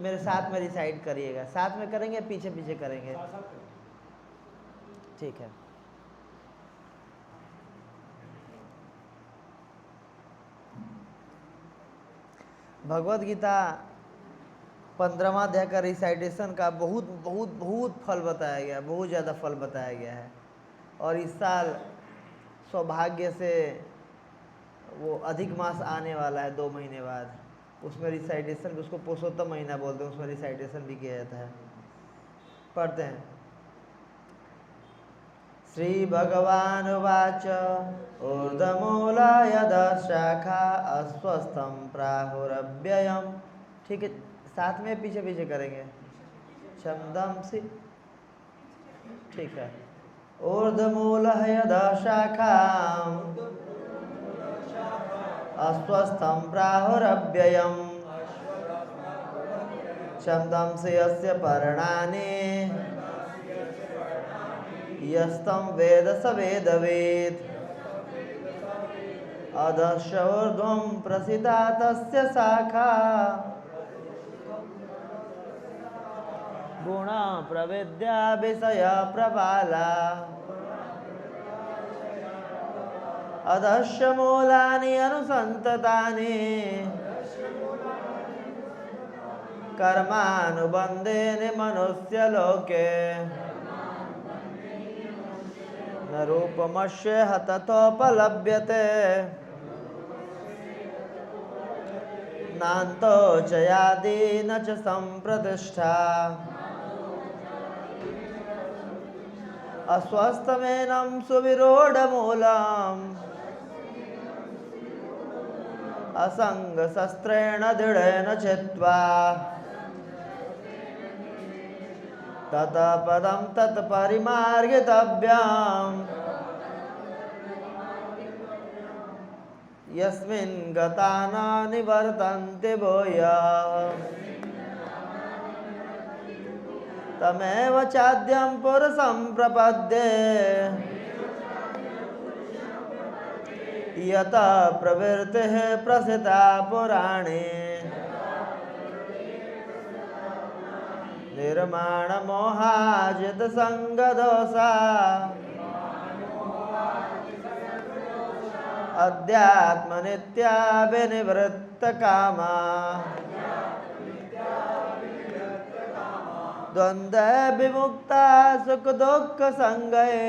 मेरे साथ में रिसाइड करिएगा। साथ में करेंगे, पीछे पीछे करेंगे? ठीक है। भगवत गीता 15वां अध्याय का रिसाइटेशन का बहुत बहुत बहुत फल बताया गया, बहुत ज़्यादा फल बताया गया है। और इस साल सौभाग्य से वो अधिक मास आने वाला है 2 महीने बाद, उसमें रिसाइटेशन, उसको पुरुषोत्तम महीना बोलते हैं, उसमें रिसाइटेशन भी किया जाता है। पढ़ते हैं। श्री भगवान उवाच ऊर्ध्वमूला यदा शाखा अस्वस्थम प्राहुरव्ययम। ठीक है, साथ में पीछे पीछे करेंगे, शब्दम से। ठीक है। ऊर्ध्वमूलः यदा शाखा अस्वस्थम प्राहुरव्ययम शब्दम से यस्य पर्णानि यस्तं वेद स वेदवेत् अधश्च ऊर्ध्वं प्रसिता तस्य शाखा गुणा प्रविद्या विषय प्रबाला अधश्च मूलानि अनुसन्ततानि कर्मानुबन्धेन मनुष्यलोके न रूपमस्येह ततोपलभ्यते नान्तो च यादि न च सम्प्रतिष्ठा अस्वस्थमेनं सुविरूढमूलम् असङ्गशस्त्रेण दृढेन चित्वा ततः पदं तत्परिमार्गितव्यम् यस्मिन् गता न निवर्तन्ते भूयः तमेव चाद्यं पुरुषं प्रपद्ये यतः प्रवृत्तिः प्रसिता पुराणे निर्माणमोहाजितसङ्गदोषा अध्यात्मनित्या विनिवृत्तकामा द्वन्द्व विमुक्ता सुखदुःखसङ्गये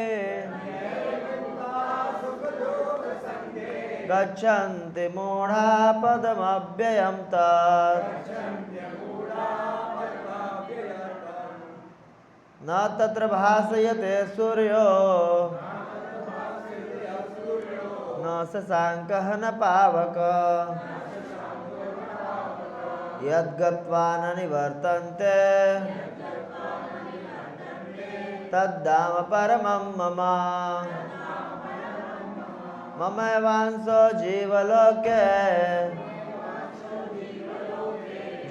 गच्छन्ति मूढा पदमव्ययं तत् न तत्र भासयते सूर्यो न शशाङ्कः न पावकः यद्गत्वा न निवर्तन्ते तद्धाम परमं मम ममैवांसो जीवलोके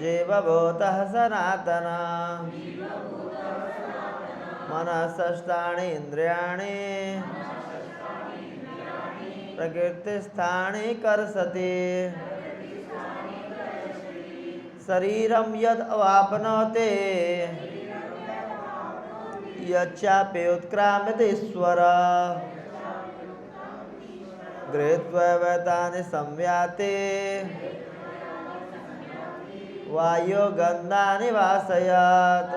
जीवभूतः सनातनः मनःषष्ठानि इन्द्रियाणि प्रकृतिस्थानि कर्षति शरीरं यद् अवाप्नोति यच्चापि उत्क्रामति ईश्वरः गृहीत्वैतानि संयाति वायुगन्धानि वासयत्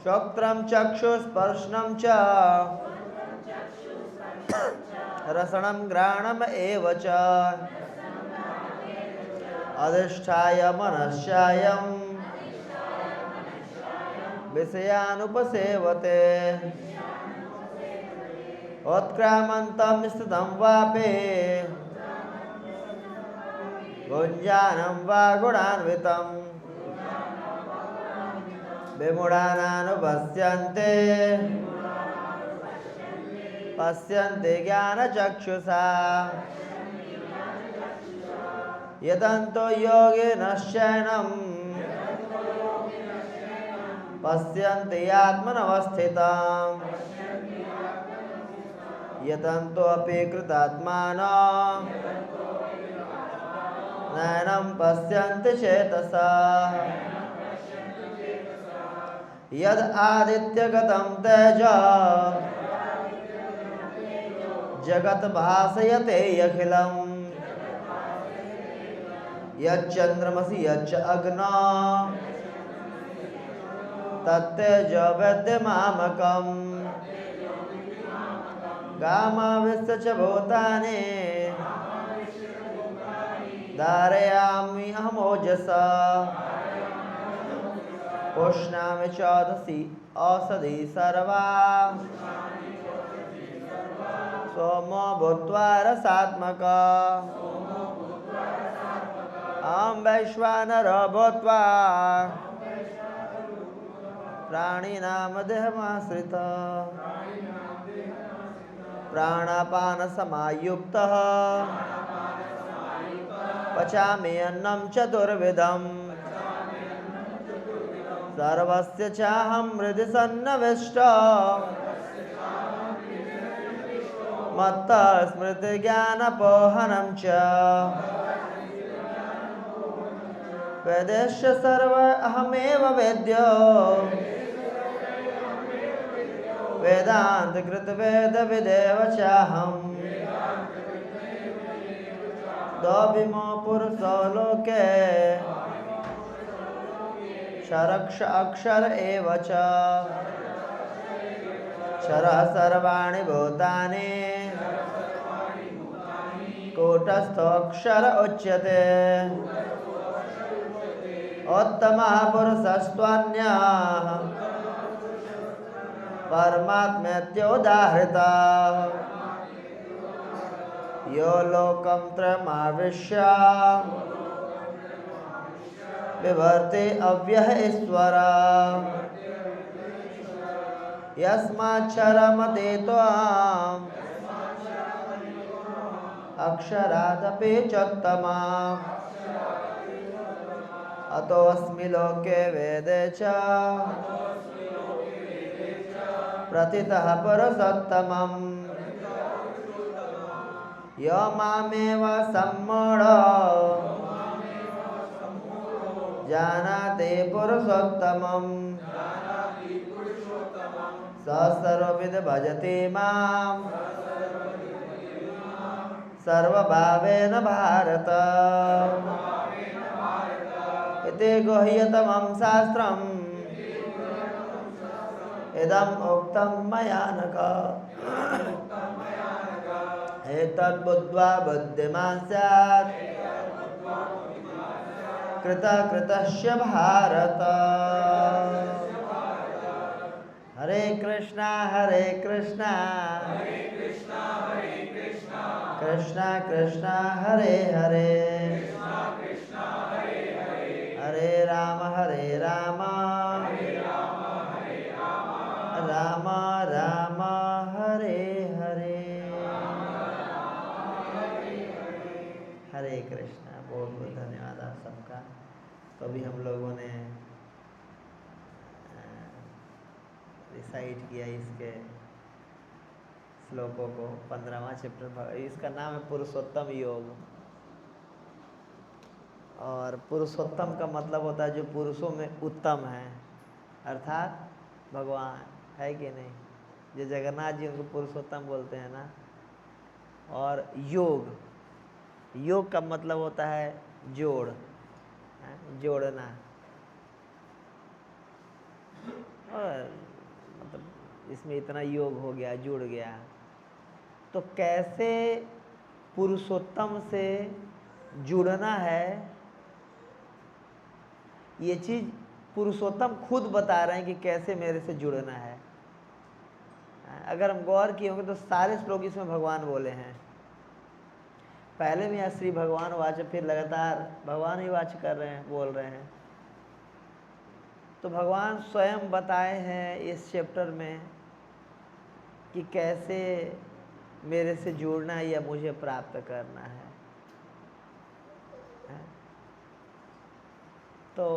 श्रोत्रं चक्षुस्पर्शनं च रसनं घ्राणम् एव च अधिष्ठाय मनश्चायं विषयानुपसेवते उत्क्रामन्तं स्थितं वापि भुञ्जानं वा गुणान्वितं विमूढानानुपश्यन्ते पश्यन्ति ज्ञानचक्षुषा यतन्तो योगिनश्चैनं पश्यन्ति आत्मनवस्थितं यतन्तोऽपि कृतात्मानो नैनं पश्यन्ति चेतसा यद आदित्यगतं तेजः जगत् भासयते अखिलम् यच्चन्द्रमसि यच्च अग्नौ तत्तेजो विद्यमामकम् गामाविश्य च भूतानि धारयामि अहमोजसा पुष्णामि चौदसी औषधि सर्वा सोमो भूत्वा रसात्मका अहं वैश्वानरो भूत्वा प्राणिनां देहमाश्रितः प्राणापानसमायुक्तः पचामि अन्नं चतुर्विधम् सर्वस्य चाहं हृदि सन्निविष्टः मत्तः स्मृतिज्ञानपोहनं च वेदेश्च सर्व अहमेव वेद्यो वेदान्तकृतवेदविदेव चाहम् द्वभिमो पुरुषो लोके क्षरक्ष अक्षर एव च क्षरः सर्वाणि भूतानि कूटस्थोऽक्षर उच्यते उत्तमः पुरुषस्त्वन्यः परमात्मेत्योदाहृतः यो लोकं त्रयमाविश्य बिभर्ति अव्यय ईश्वरः यस्माक्षरमतीतोऽहम् अक्षरादपि चोत्तमः अतोऽस्मि लोके वेदे च प्रतितः पुरुषोत्तमम् यो मामेव सम्मूढो जानाति पुरुषोत्तमम् स सर्वविद भजति मां सर्वभावेन भारत इति गुह्यतमं शास्त्रम् इदम् उक्तं मया नघ एतद्बुद्ध्वा बुद्धिमान् स्यात् कृतकृतस्य भारत। हरे कृष्णा कृष्णा कृष्णा हरे हरे हरे राम राम राम हरे हरे। हरे कृष्णा। बहुत बहुत धन्यवाद आप सबका। तो अभी हम लोगों ने रिसाइट किया इसके श्लोकों को। 15वां चैप्टर, इसका नाम है पुरुषोत्तम योग। और पुरुषोत्तम का मतलब होता है जो पुरुषों में उत्तम है, अर्थात भगवान है कि नहीं। जो जगन्नाथ जी उनको पुरुषोत्तम बोलते हैं ना। और योग का मतलब होता है जोड़ना। और मतलब इसमें इतना योग हो गया, जुड़ गया। तो कैसे पुरुषोत्तम से जुड़ना है, ये चीज़ पुरुषोत्तम खुद बता रहे हैं कि कैसे मेरे से जुड़ना है। अगर हम गौर किए होंगे तो सारे श्लोक इसमें भगवान बोले हैं। पहले भी यहाँ श्री भगवान वाच, फिर लगातार भगवान ही वाच कर रहे हैं, बोल रहे हैं। तो भगवान स्वयं बताए हैं इस चैप्टर में कि कैसे मेरे से जुड़ना है या मुझे प्राप्त करना है। तो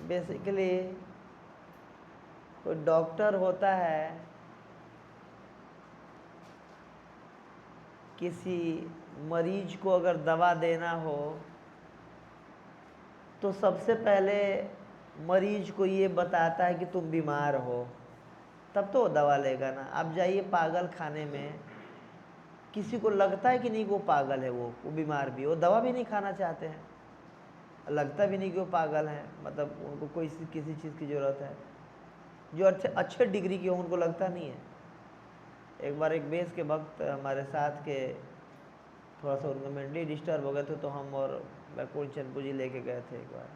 बेसिकली कोई डॉक्टर होता है किसी मरीज को अगर दवा देना हो तो सबसे पहले मरीज को ये बताता है कि तुम बीमार हो, तब तो वो दवा लेगा ना। आप जाइए पागल खाने में, किसी को लगता है कि नहीं कि वो पागल है, वो बीमार भी, वो दवा भी नहीं खाना चाहते हैं, लगता भी नहीं कि वो पागल हैं, मतलब उनको कोई किसी चीज़ की ज़रूरत है। जो अच्छे डिग्री की हो उनको लगता नहीं है। एक बार एक बेस के वक्त हमारे साथ के थोड़ा सा उनका मेंटली डिस्टर्ब हो गए थे, तो हम और बैकुल चंदपुर जी लेके गए थे एक बार।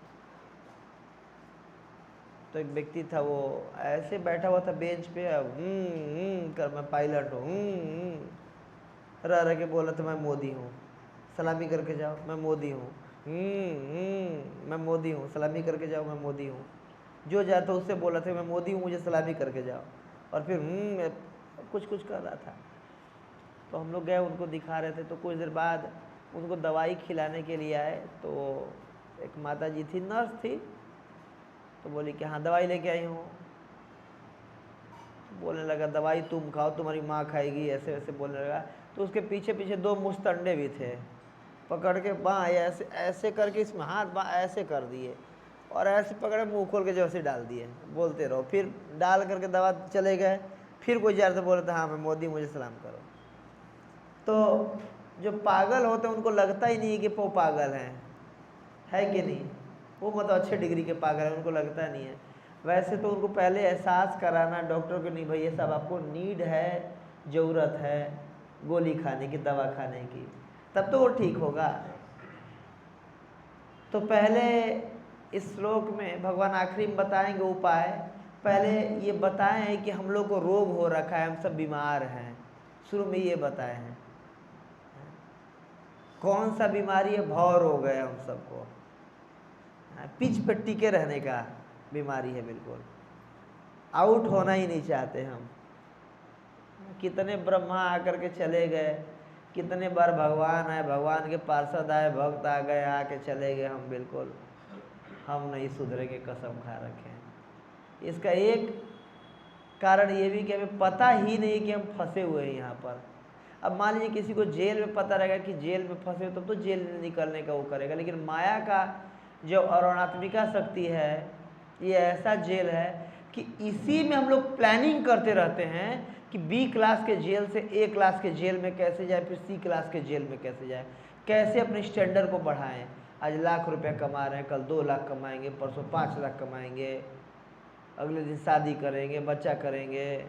तो एक व्यक्ति था, वो ऐसे बैठा हुआ था बेंच पे, कर मैं पायलट हूँ, रह रह के बोला था मैं मोदी हूँ, सलामी करके जाओ मैं मोदी हूँ, मैं मोदी हूँ, सलामी करके जाओ मैं मोदी हूँ। जो जाता उससे बोला था मैं मोदी हूँ, मुझे सलामी करके जाओ, और फिर कुछ कुछ कर रहा था। तो हम लोग गए, उनको दिखा रहे थे। तो कुछ देर बाद उनको दवाई खिलाने के लिए आए, तो एक माता जी थी, नर्स थी, तो बोली कि हाँ दवाई लेके आई हूँ। तो बोलने लगा दवाई तुम खाओ, तुम्हारी माँ खाएगी, ऐसे वैसे बोलने लगा। तो उसके पीछे पीछे दो मुस्तंडे भी थे, पकड़ के बाँ ऐसे ऐसे करके इसमें हाथ बाँ ऐसे कर दिए, और ऐसे पकड़े मुँह खोल के जैसे डाल दिए, बोलते रहो। फिर डाल करके दवा चले गए। फिर कोई जार से बोल रहा था हाँ मैं मोदी, मुझे सलाम करो। तो जो पागल होते हैं उनको लगता ही नहीं कि वो पागल हैं, है कि नहीं? वो मतलब अच्छे डिग्री के पागल हैं, उनको लगता नहीं है। वैसे तो उनको पहले एहसास कराना डॉक्टर को, नहीं भाई ये सब आपको नीड है, ज़रूरत है गोली खाने की, दवा खाने की, तब तो वो ठीक होगा। तो पहले इस श्लोक में भगवान आखिरी में बताएंगे उपाय। पहले ये बताए हैं कि हम लोग को रोग हो रखा है, हम सब बीमार हैं। शुरू में ये बताए हैं। कौन सा बीमारी है? भव रोग है हम सबको, पिच पे टिके रहने का बीमारी है, बिल्कुल आउट होना ही नहीं चाहते हम। कितने ब्रह्मा आकर के चले गए, कितने बार भगवान आए, भगवान के पार्षद आए, भक्त आ गए, आके चले गए, हम बिल्कुल हम नहीं सुधरेंगे, कसम खा रखे हैं। इसका एक कारण ये भी कि हमें पता ही नहीं कि हम फंसे हुए हैं यहाँ पर। अब मान लीजिए किसी को जेल में पता रहेगा कि जेल में फंसे, तब तो जेल निकलने का वो करेगा। लेकिन माया का जो अरुणात्मिका शक्ति है, ये ऐसा जेल है कि इसी में हम लोग प्लानिंग करते रहते हैं कि बी क्लास के जेल से ए क्लास के जेल में कैसे जाए, फिर सी क्लास के जेल में कैसे जाए, कैसे अपने स्टैंडर्ड को बढ़ाएं। आज ₹1,00,000 कमा रहे हैं, कल 2,00,000 कमाएंगे, परसों 5,00,000 कमाएंगे, अगले दिन शादी करेंगे, बच्चा करेंगे,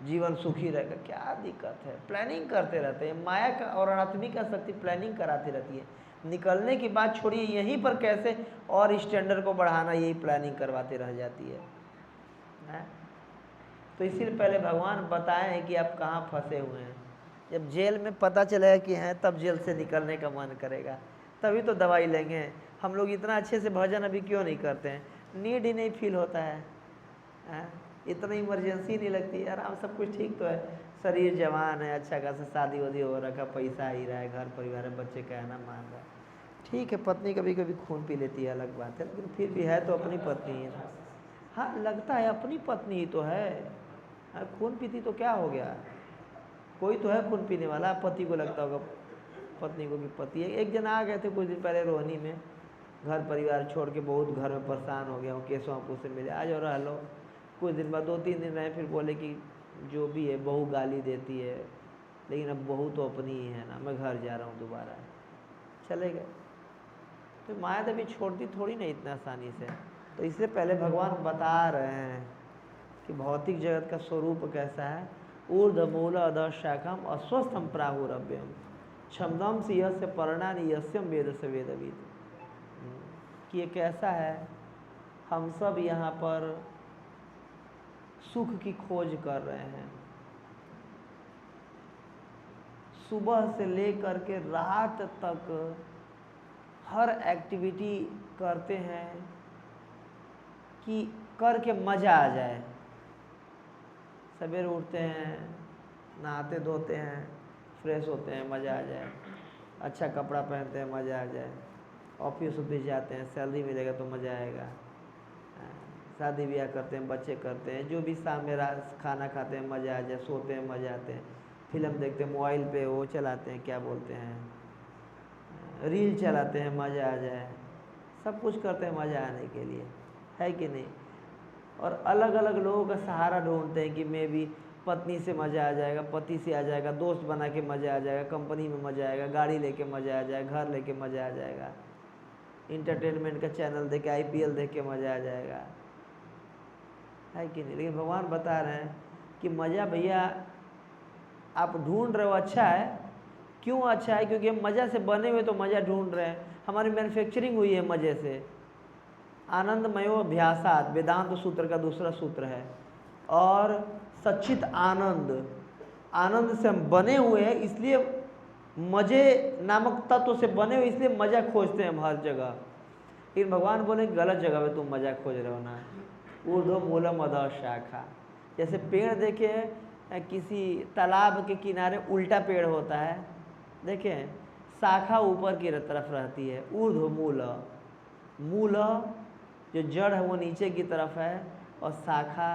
जीवन सुखी रहेगा। क्या दिक्कत है? प्लानिंग करते रहते हैं। माया का और अनात्मिक शक्ति प्लानिंग कराती रहती है। निकलने की बात छोड़िए, यहीं पर कैसे और स्टैंडर्ड को बढ़ाना, यही प्लानिंग करवाते रह जाती है? तो इसीलिए पहले भगवान बताएं कि आप कहाँ फंसे हुए हैं। जब जेल में पता चलेगा कि हैं, तब जेल से निकलने का मन करेगा, तभी तो दवाई लेंगे। हम लोग इतना अच्छे से भजन अभी क्यों नहीं करते हैं? नीड ही नहीं फील होता है, इतना इमरजेंसी नहीं लगती यार। हम सब कुछ ठीक तो है, शरीर जवान है, अच्छा खासा शादी वादी हो रखा, पैसा ही रहा है, घर परिवार है, बच्चे कहना मान रहा है, ठीक है। पत्नी कभी कभी खून पी लेती है, अलग बात है, लेकिन फिर भी है तो अपनी पत्नी ही ना। हाँ लगता है अपनी पत्नी ही तो है, खून पीती तो क्या हो गया, कोई तो है खून पीने वाला। पति को लगता होगा पत्नी को कि पति है। एक जन आ गए थे कुछ दिन पहले रोहिणी में, घर परिवार छोड़ के, बहुत घर में परेशान हो गया हूँ, केशवापुर से मिले, आज और रह लो। कुछ दिन बाद 2-3 दिन रहे, फिर बोले कि जो भी है बहू गाली देती है, लेकिन अब बहू तो अपनी ही है ना, मैं घर जा रहा हूँ दोबारा, चले गए। तो माया देवी छोड़ती थोड़ी ना इतना आसानी से। तो इससे पहले भगवान बता रहे हैं कि भौतिक जगत का स्वरूप कैसा है। ऊर्ध्वमूल अधः शाखम अस्वस्थम प्राहुरव्यम क्षमदम से यस्य पर्णानि यस्यम वेद से वेदविद। कि ये कैसा है, हम सब यहाँ पर सुख की खोज कर रहे हैं, सुबह से लेकर के रात तक हर एक्टिविटी करते हैं कि करके मज़ा आ जाए। सवेरे उठते हैं, नहाते धोते हैं, फ्रेश होते हैं, मज़ा आ जाए, अच्छा कपड़ा पहनते हैं, मज़ा आ जाए, ऑफिस जाते हैं, सैलरी मिलेगा तो मज़ा आएगा, शादी ब्याह करते हैं, बच्चे करते हैं, जो भी शाम में खाना खाते हैं, मज़ा आ जाए, सोते हैं, मज़ा आते हैं, फिल्म देखते हैं मोबाइल पे, वो चलाते हैं, क्या बोलते हैं, रील चलाते हैं, मज़ा आ जाए, सब कुछ करते हैं मज़ा आने के लिए, है कि नहीं। और अलग अलग लोगों का सहारा ढूंढते हैं कि मैं भी पत्नी से मज़ा आ जाएगा, पति से आ जाएगा, दोस्त बना के मज़ा आ जाएगा, कंपनी में मज़ा आएगा, गाड़ी लेके मज़ा आ जाएगा, घर लेके मज़ा आ जाएगा, इंटरटेनमेंट का चैनल देख के, IPL देख के मज़ा आ जाएगा, है कि नहीं। लेकिन भगवान बता रहे हैं कि मज़ा भैया आप ढूंढ रहे हो, अच्छा है। क्यों अच्छा है? क्योंकि हम मज़ा से बने हुए तो मज़ा ढूंढ रहे हैं, हमारी मैन्युफैक्चरिंग हुई है मज़े से। आनंदमयो अभ्यासात वेदांत सूत्र का दूसरा सूत्र है। और सच्चित आनंद, आनंद से हम बने हुए हैं, इसलिए मज़े नामक तत्व से बने हुए, इसलिए मज़ा खोजते हैं हम हर जगह। लेकिन भगवान बोले गलत जगह पे तुम मज़ा खोज रहे हो ना। ऊर्ध्व मूलम अधः शाखा, जैसे पेड़ देखे किसी तालाब के किनारे उल्टा पेड़ होता है, देखें शाखा ऊपर की तरफ रहती है, ऊर्ध्व मूल, मूल जो जड़ है वो नीचे की तरफ है, और शाखा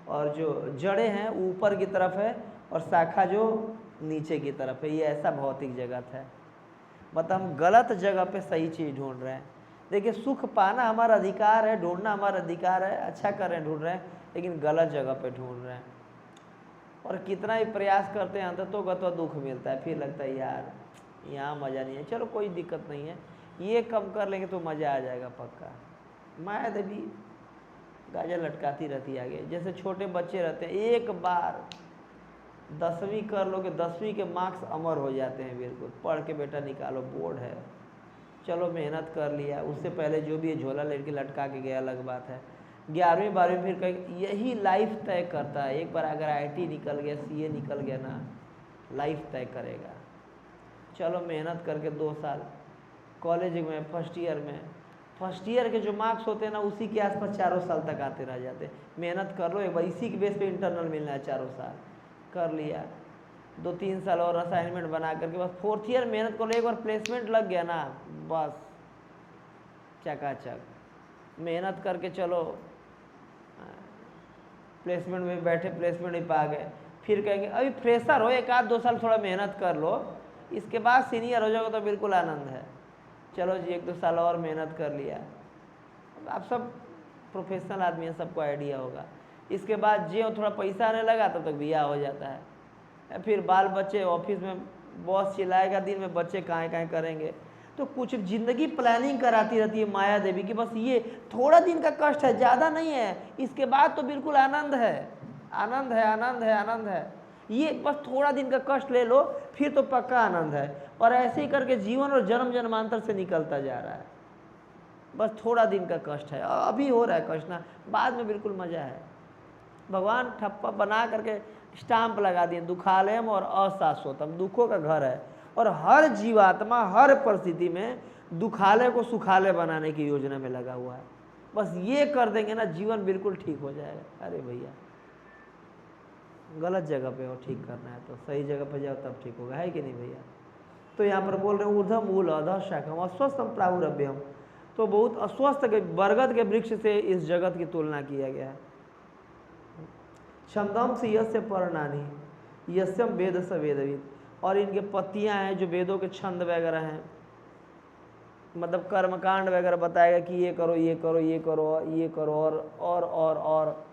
और जो जड़ें हैं ऊपर की तरफ है, और शाखा जो नीचे की तरफ है। ये ऐसा भौतिक जगत है। मतलब हम गलत जगह पे सही चीज़ ढूंढ रहे हैं। देखिए सुख पाना हमारा अधिकार है, ढूंढना हमारा अधिकार है, अच्छा कर रहे हैं, ढूंढ रहे हैं, लेकिन गलत जगह पे ढूंढ रहे हैं। और कितना ही प्रयास करते हैं अंततोगत्वा दुख मिलता है, फिर लगता है यार यहाँ मज़ा नहीं है, चलो कोई दिक्कत नहीं है, ये कम कर लेंगे तो मज़ा आ जाएगा पक्का। माया देवी गाजा लटकाती रहती है आगे। जैसे छोटे बच्चे रहते हैं, एक बार 10वीं कर लो कि 10वीं के मार्क्स अमर हो जाते हैं, बिल्कुल पढ़ के बेटा निकालो, बोर्ड है, चलो मेहनत कर लिया। उससे पहले जो भी है झोला लड़के लटका के गया अलग बात है। 11वीं 12वीं फिर कहीं, यही लाइफ तय करता है। एक बार अगर IT निकल गया, CA निकल गया ना, लाइफ तय करेगा। चलो मेहनत करके 2 साल कॉलेज में फर्स्ट ईयर के जो मार्क्स होते हैं ना, उसी के आसपास 4 साल तक आते रह जाते हैं। मेहनत कर लो एक बार, इसी के बेस पे इंटरनल मिलना है, 4 साल कर लिया, 2-3 साल और असाइनमेंट बना करके बस 4th ईयर मेहनत कर लो, एक बार प्लेसमेंट लग गया ना, बस चकाचक। मेहनत करके चलो प्लेसमेंट में बैठे, प्लेसमेंट नहीं पा गए, फिर कहेंगे अभी फ्रेशर हो, 1-2 साल थोड़ा मेहनत कर लो, इसके बाद सीनियर हो जाओगे तो बिल्कुल आनंद है। चलो जी 1-2 साल और मेहनत कर लिया। आप सब प्रोफेशनल आदमी हैं, सबको आइडिया होगा। इसके बाद जो थोड़ा पैसा आने लगा तब तक ब्याह हो जाता है, फिर बाल बच्चे, ऑफिस में बॉस चिल्लाएगा, दिन में बच्चे कहाँ करेंगे। तो कुछ ज़िंदगी प्लानिंग कराती रहती है माया देवी की, बस ये थोड़ा दिन का कष्ट है, ज़्यादा नहीं है, इसके बाद तो बिल्कुल आनंद है, आनंद है, आनंद है, आनंद है। ये बस थोड़ा दिन का कष्ट ले लो, फिर तो पक्का आनंद है। और ऐसे ही करके जीवन और जन्म जन्मांतर से निकलता जा रहा है। बस थोड़ा दिन का कष्ट है, अभी हो रहा है कष्ट ना, बाद में बिल्कुल मज़ा है। भगवान ठप्पा बना करके स्टाम्प लगा दिए, दुखालयम और अशाश्वतम, दुखों का घर है। और हर जीवात्मा हर परिस्थिति में दुखालय को सुखालय बनाने की योजना में लगा हुआ है। बस ये कर देंगे ना, जीवन बिल्कुल ठीक हो जाएगा। अरे भैया गलत जगह पे हो, ठीक करना है तो सही जगह पे जाओ, तब ठीक होगा, है कि नहीं भैया। तो यहाँ पर बोल रहे हैं ऊर्ध्व मूल अधः शाखम अस्वस्थम प्राहुरभ्यम, तो बहुत अस्वस्थ के बरगद के वृक्ष से इस जगत की तुलना किया गया है। छंदम से यस्य पर्णानि यस्यम वेद स वेदविद, और इनके पत्तियां हैं जो वेदों के छंद वगैरह हैं, मतलब कर्मकांड वगैरह बताएगा कि ये करो, ये करो, ये करो, ये करो, और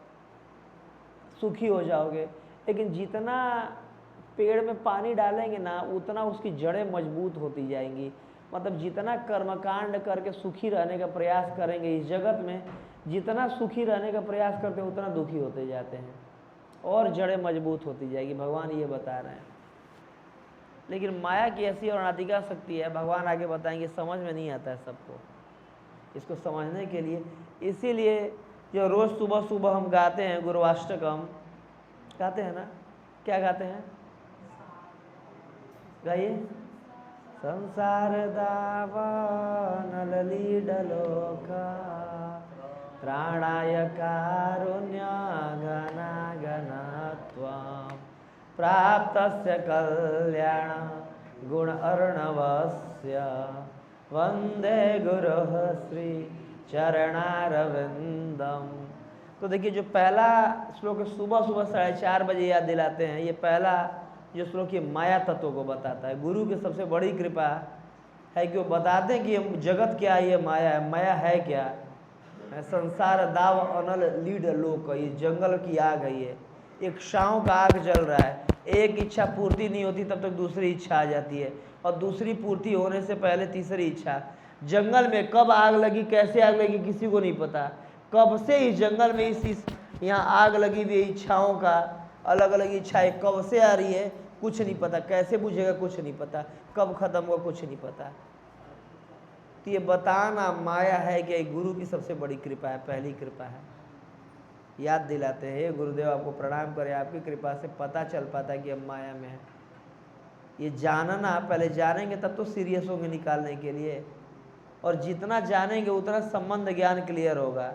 सुखी हो जाओगे। लेकिन जितना पेड़ में पानी डालेंगे ना, उतना उसकी जड़ें मजबूत होती जाएंगी। मतलब जितना कर्मकांड करके सुखी रहने का प्रयास करेंगे इस जगत में, जितना सुखी रहने का प्रयास करते हैं उतना दुखी होते जाते हैं, और जड़ें मजबूत होती जाएगी, भगवान ये बता रहे हैं। लेकिन माया की ऐसी और अनादिका शक्ति है, भगवान आगे बताएंगे, समझ में नहीं आता है सबको। इसको समझने के लिए, इसीलिए जो रोज़ सुबह सुबह हम गाते हैं गुरुवाष्टकम, गाते हैं ना, क्या गाते हैं, गाइए। संसार दावान लली डलोका प्राणाय कारुण्य घना घनत्वं प्राप्तस्य कल्याण गुण अर्णवस्य वंदे गुरुः श्री चरणारविंदम। तो देखिए जो पहला श्लोक सुबह सुबह 4:30 बजे याद दिलाते हैं, ये पहला जो श्लोक ये माया तत्व को बताता है। गुरु की सबसे बड़ी कृपा है कि वो बताते हैं कि ये जगत क्या है, ये माया है क्या। संसार दाव अनल लीड लोक, ये जंगल की आग है, ये एक शाम का आग जल रहा है। एक इच्छा पूर्ति नहीं होती तब तक दूसरी इच्छा आ जाती है, और दूसरी पूर्ति होने से पहले तीसरी इच्छा। जंगल में कब आग लगी, कैसे आग लगी, किसी को नहीं पता। कब से इस जंगल में इस यहाँ आग लगी हुई इच्छाओं का, अलग अलग इच्छाएं कब से आ रही है कुछ नहीं पता। कैसे बुझेगा कुछ नहीं पता, कब खत्म होगा कुछ नहीं पता। तो ये बताना माया है कि गुरु की सबसे बड़ी कृपा है, पहली कृपा है। याद दिलाते हैं, गुरुदेव आपको प्रणाम करें, आपकी कृपा से पता चल पाता है कि हम माया में है। ये जानना, पहले जानेंगे तब तो सीरियस होंगे निकालने के लिए, और जितना जानेंगे उतना संबंध ज्ञान क्लियर होगा,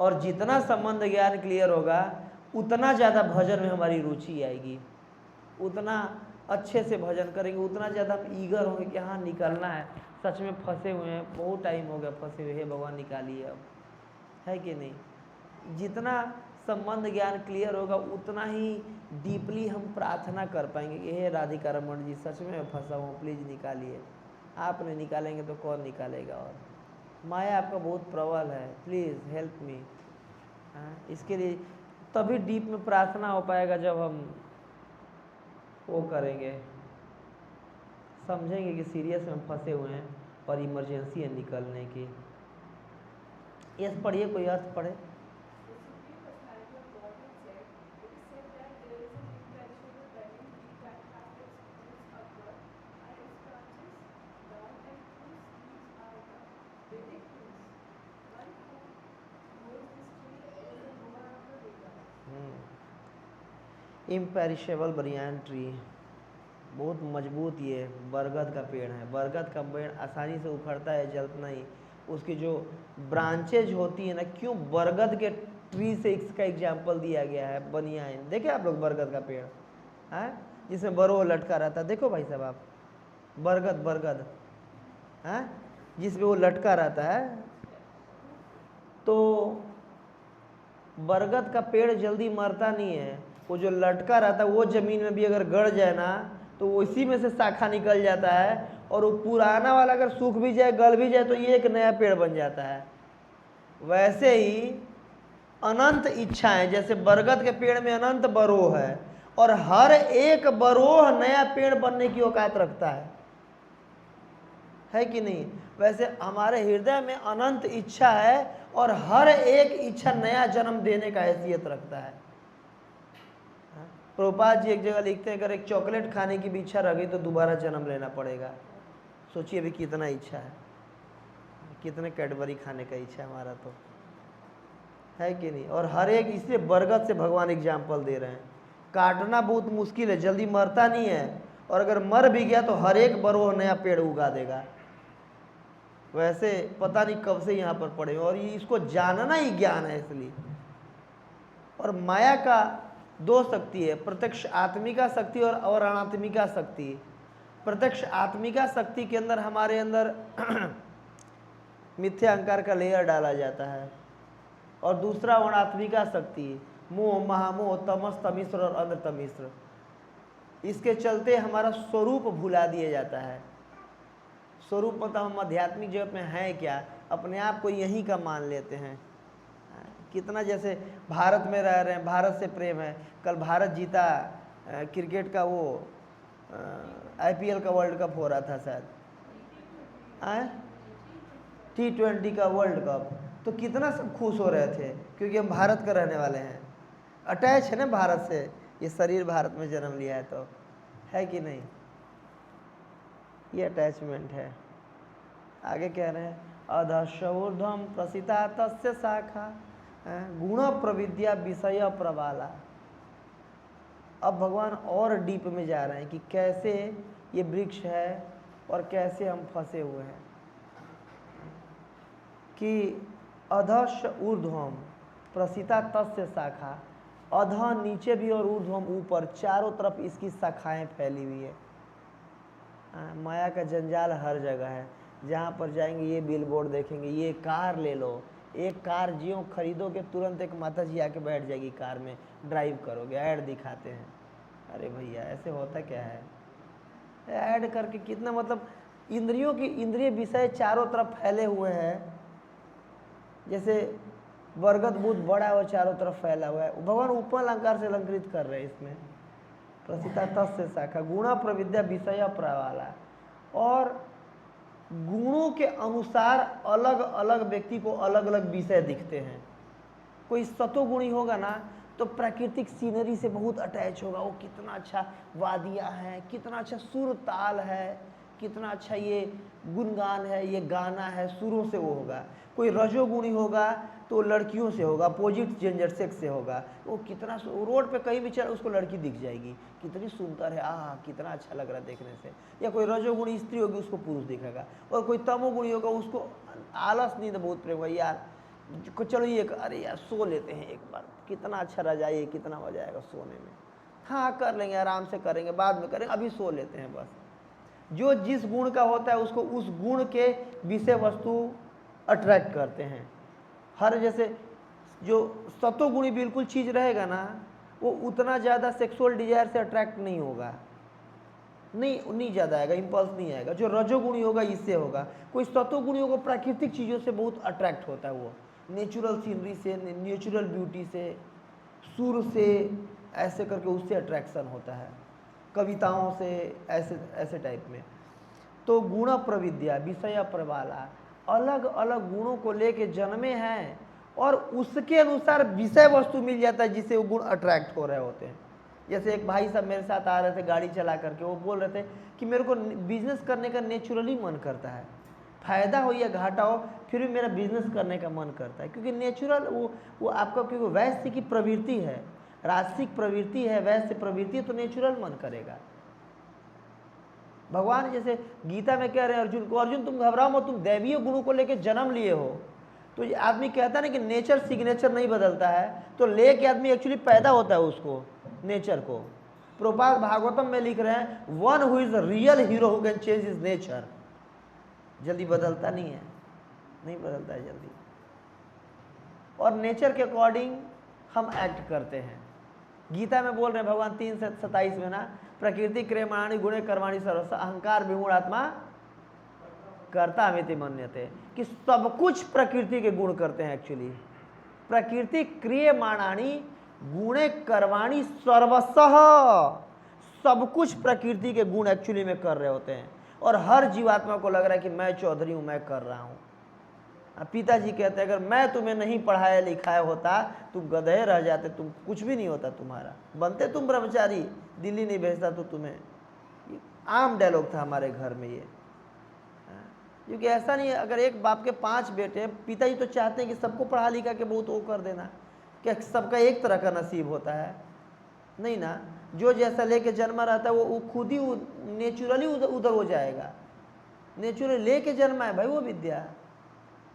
और जितना संबंध ज्ञान क्लियर होगा उतना ज़्यादा भजन में हमारी रुचि आएगी, उतना अच्छे से भजन करेंगे, उतना ज़्यादा हम ईगर होंगे कि हाँ निकलना है, सच में फंसे हुए हैं, बहुत टाइम हो गया फंसे हुए, हे भगवान निकालिए अब, है कि नहीं। जितना संबंध ज्ञान क्लियर होगा उतना ही डीपली हम प्रार्थना कर पाएंगे कि हे राधिका रमन जी, सच में मैं फंसा हूँ, प्लीज़ निकालिए। आप नहीं निकालेंगे तो कौन निकालेगा। और माया आपका बहुत प्रबल है, प्लीज़ हेल्प मी। इसके लिए तभी डीप में प्रार्थना हो पाएगा जब हम वो करेंगे, समझेंगे कि सीरियस में फंसे हुए हैं और इमरजेंसी है निकलने की। यस पढ़िए, कोई अर्थ पढ़े। इम्पेरिशेबल बनियान ट्री, बहुत मजबूत ये बरगद का पेड़ है। बरगद का पेड़ आसानी से उखड़ता है, जलता नहीं। उसकी जो ब्रांचेज होती है ना, क्यों बरगद के ट्री से इसका एग्जाम्पल दिया गया है। बनियान देखे आप लोग बरगद का पेड़ है जिसमें बरो लटका रहता है, देखो भाई साहब आप, बरगद है जिसमें वो लटका रहता है। तो बरगद का पेड़ जल्दी मरता नहीं है, वो जो लटका रहता है वो जमीन में भी अगर गड़ जाए ना तो वो इसी में से शाखा निकल जाता है, और वो पुराना वाला अगर सूख भी जाए, गल भी जाए तो ये एक नया पेड़ बन जाता है। वैसे ही अनंत इच्छाएं, जैसे बरगद के पेड़ में अनंत बरोह है, और हर एक बरोह नया पेड़ बनने की औकात रखता है कि नहीं। वैसे हमारे हृदय में अनंत इच्छा है, और हर एक इच्छा नया जन्म देने का हैसियत रखता है। प्रभुपाद जी एक जगह लिखते हैं, अगर एक चॉकलेट खाने की भी इच्छा रह गई तो दोबारा जन्म लेना पड़ेगा। सोचिए अभी कितना इच्छा है, कितने कैडबरी खाने का इच्छा है हमारा, तो है कि नहीं। और हर एक, इसलिए बरगद से भगवान एग्जाम्पल दे रहे हैं। काटना बहुत मुश्किल है, जल्दी मरता नहीं है, और अगर मर भी गया तो हर एक बरोह नया पेड़ उगा देगा। वैसे पता नहीं कब से यहाँ पर पड़े, और ये इसको जानना ही ज्ञान है इसलिए। और माया का दो शक्ति है, प्रत्यक्ष आत्मिका शक्ति और अनात्मिका शक्ति। प्रत्यक्ष आत्मिका शक्ति के अंदर हमारे अंदर मिथ्या अहंकार का लेयर डाला जाता है, और दूसरा अनात्मिका शक्ति मोह महामोह तमस तमिश्र और अंध तमिश्र, इसके चलते हमारा स्वरूप भुला दिया जाता है। स्वरूप मतलब हम आध्यात्मिक जगत में हैं क्या, अपने आप को यहीं का मान लेते हैं। कितना जैसे भारत में रह रहे हैं, भारत से प्रेम है। कल भारत जीता क्रिकेट का, वो IPL का वर्ल्ड कप हो रहा था शायद, T20 का वर्ल्ड कप, तो कितना सब खुश हो रहे थे क्योंकि हम भारत का रहने वाले हैं, अटैच है ना भारत से, ये शरीर भारत में जन्म लिया है, तो है कि नहीं, ये अटैचमेंट है। आगे कह रहे हैं अधशऊर्ध्वम प्रसिता तस्य शाखा गुण प्रविद्या विषय प्रबाला। अब भगवान और डीप में जा रहे हैं कि कैसे ये वृक्ष है और कैसे हम फंसे हुए हैं। कि अधश ऊर्ध्वम प्रसिता तस्य शाखा, अध नीचे भी और ऊर्ध्वम ऊपर, चारों तरफ इसकी शाखाएं फैली हुई है। माया का जंजाल हर जगह है, जहाँ पर जाएंगे ये बिलबोर्ड देखेंगे, ये कार ले लो, एक कार ज्यों खरीदोगे तुरंत एक माता जी आके बैठ जाएगी कार में, ड्राइव करोगे, ऐड दिखाते हैं। अरे भैया ऐसे होता क्या है, ऐड करके कितना, मतलब इंद्रियों की इंद्रिय विषय चारों तरफ फैले हुए हैं, जैसे बरगद बुद्ध बड़ा है वो चारों तरफ फैला हुआ है। भगवान उपमा अलंकार से अलंकृत कर रहे हैं इसमें, प्रसिता तस्य शाखा गुणा प्रविद्या विषय प्रवाला। और गुणों के अनुसार अलग अलग व्यक्ति को अलग अलग विषय दिखते हैं। कोई सतोगुणी होगा ना तो प्राकृतिक सीनरी से बहुत अटैच होगा, वो कितना अच्छा वादियाँ हैं, कितना अच्छा सुर ताल है, कितना अच्छा ये गुणगान है, ये गाना है, सुरों से वो होगा। कोई रजोगुणी होगा तो लड़कियों से होगा, अपोजिट जेंडर सेक्स से होगा, वो कितना रोड पे कहीं भी चल उसको लड़की दिख जाएगी, कितनी सुंदर है, कितना अच्छा लग रहा है देखने से। या कोई रजोगुणी स्त्री होगी उसको पुरुष दिखेगा, और कोई तमोगुणी होगा उसको आलस नींद बहुत प्रेम होगा, यार चलो ये अरे यार सो लेते हैं एक बार, कितना अच्छा रजाई है, कितना मजा आएगा सोने में, हाँ कर लेंगे, आराम से करेंगे, बाद में करेंगे, अभी सो लेते हैं बस। जो जिस गुण का होता है उसको उस गुण के विषय वस्तु अट्रैक्ट करते हैं। हर जैसे जो सतोगुणी बिल्कुल चीज़ रहेगा ना वो उतना ज़्यादा सेक्सुअल डिजायर से अट्रैक्ट नहीं होगा, नहीं ज़्यादा आएगा, इम्पल्स नहीं आएगा। जो रजोगुणी होगा इससे होगा। कोई सतोगुणी होगा प्राकृतिक चीज़ों से बहुत अट्रैक्ट होता है, वो नेचुरल सीनरी से, नेचुरल ब्यूटी से, सुर से, ऐसे करके उससे अट्रैक्शन होता है, कविताओं से, ऐसे ऐसे टाइप में। तो गुण प्रविद्या विषय प्रवाला, अलग अलग गुणों को लेके जन्मे हैं और उसके अनुसार विषय वस्तु मिल जाता है जिससे वो गुण अट्रैक्ट हो रहे होते हैं। जैसे एक भाई साहब मेरे साथ आ रहे थे गाड़ी चला करके, वो बोल रहे थे कि मेरे को बिजनेस करने का नेचुरली मन करता है, फायदा हो या घाटा हो फिर भी मेरा बिजनेस करने का मन करता है, क्योंकि नेचुरल वो आपका, क्योंकि वैश्य की प्रवृत्ति है, राजसिक प्रवृत्ति है, वैश्य प्रवृत्ति है, तो नेचुरल मन करेगा। भगवान जैसे गीता में कह रहे हैं अर्जुन को, अर्जुन तुम घबराओ मत, तुम दैवीय गुणों को लेकर जन्म लिए हो। तो ये आदमी कहता है ना कि नेचर सिग्नेचर नहीं बदलता है, तो लेके आदमी एक्चुअली पैदा होता है उसको, नेचर को। प्रभुपाद भागवतम में लिख रहे हैं one who is real hero who can change his nature. जल्दी बदलता नहीं है, नहीं बदलता है जल्दी, और नेचर के अकॉर्डिंग हम एक्ट करते हैं। गीता में बोल रहे हैं भगवान 3:27 में ना, प्रकृति क्रियमाणी गुणे कर्माणि सर्वश अहंकार विमूढ़ आत्मा कर्ता अमिति मन्यते, कि सब कुछ प्रकृति के गुण करते हैं। एक्चुअली प्रकृति क्रियमाणानि गुणे कर्माणि सर्वशः, सब कुछ प्रकृति के गुण एक्चुअली में कर रहे होते हैं, और हर जीवात्मा को लग रहा है कि मैं चौधरी हूं, मैं कर रहा हूं। पिताजी कहते हैं अगर मैं तुम्हें नहीं पढ़ाया लिखाया होता तुम गधे रह जाते, तुम कुछ भी नहीं होता तुम्हारा, बनते तुम ब्रह्मचारी, दिल्ली नहीं भेजता तो तुम्हें। आम डायलॉग था हमारे घर में ये, क्योंकि ऐसा नहीं है, अगर एक बाप के 5 बेटे, पिताजी तो चाहते हैं कि सबको पढ़ा लिखा के बहुत वो कर देना, क्या सबका एक तरह का नसीब होता है? नहीं ना, जो जैसा लेके जन्मा रहता है वो खुद ही नेचुरली उधर हो जाएगा। नेचुरली लेके जन्मा है भाई वो विद्या,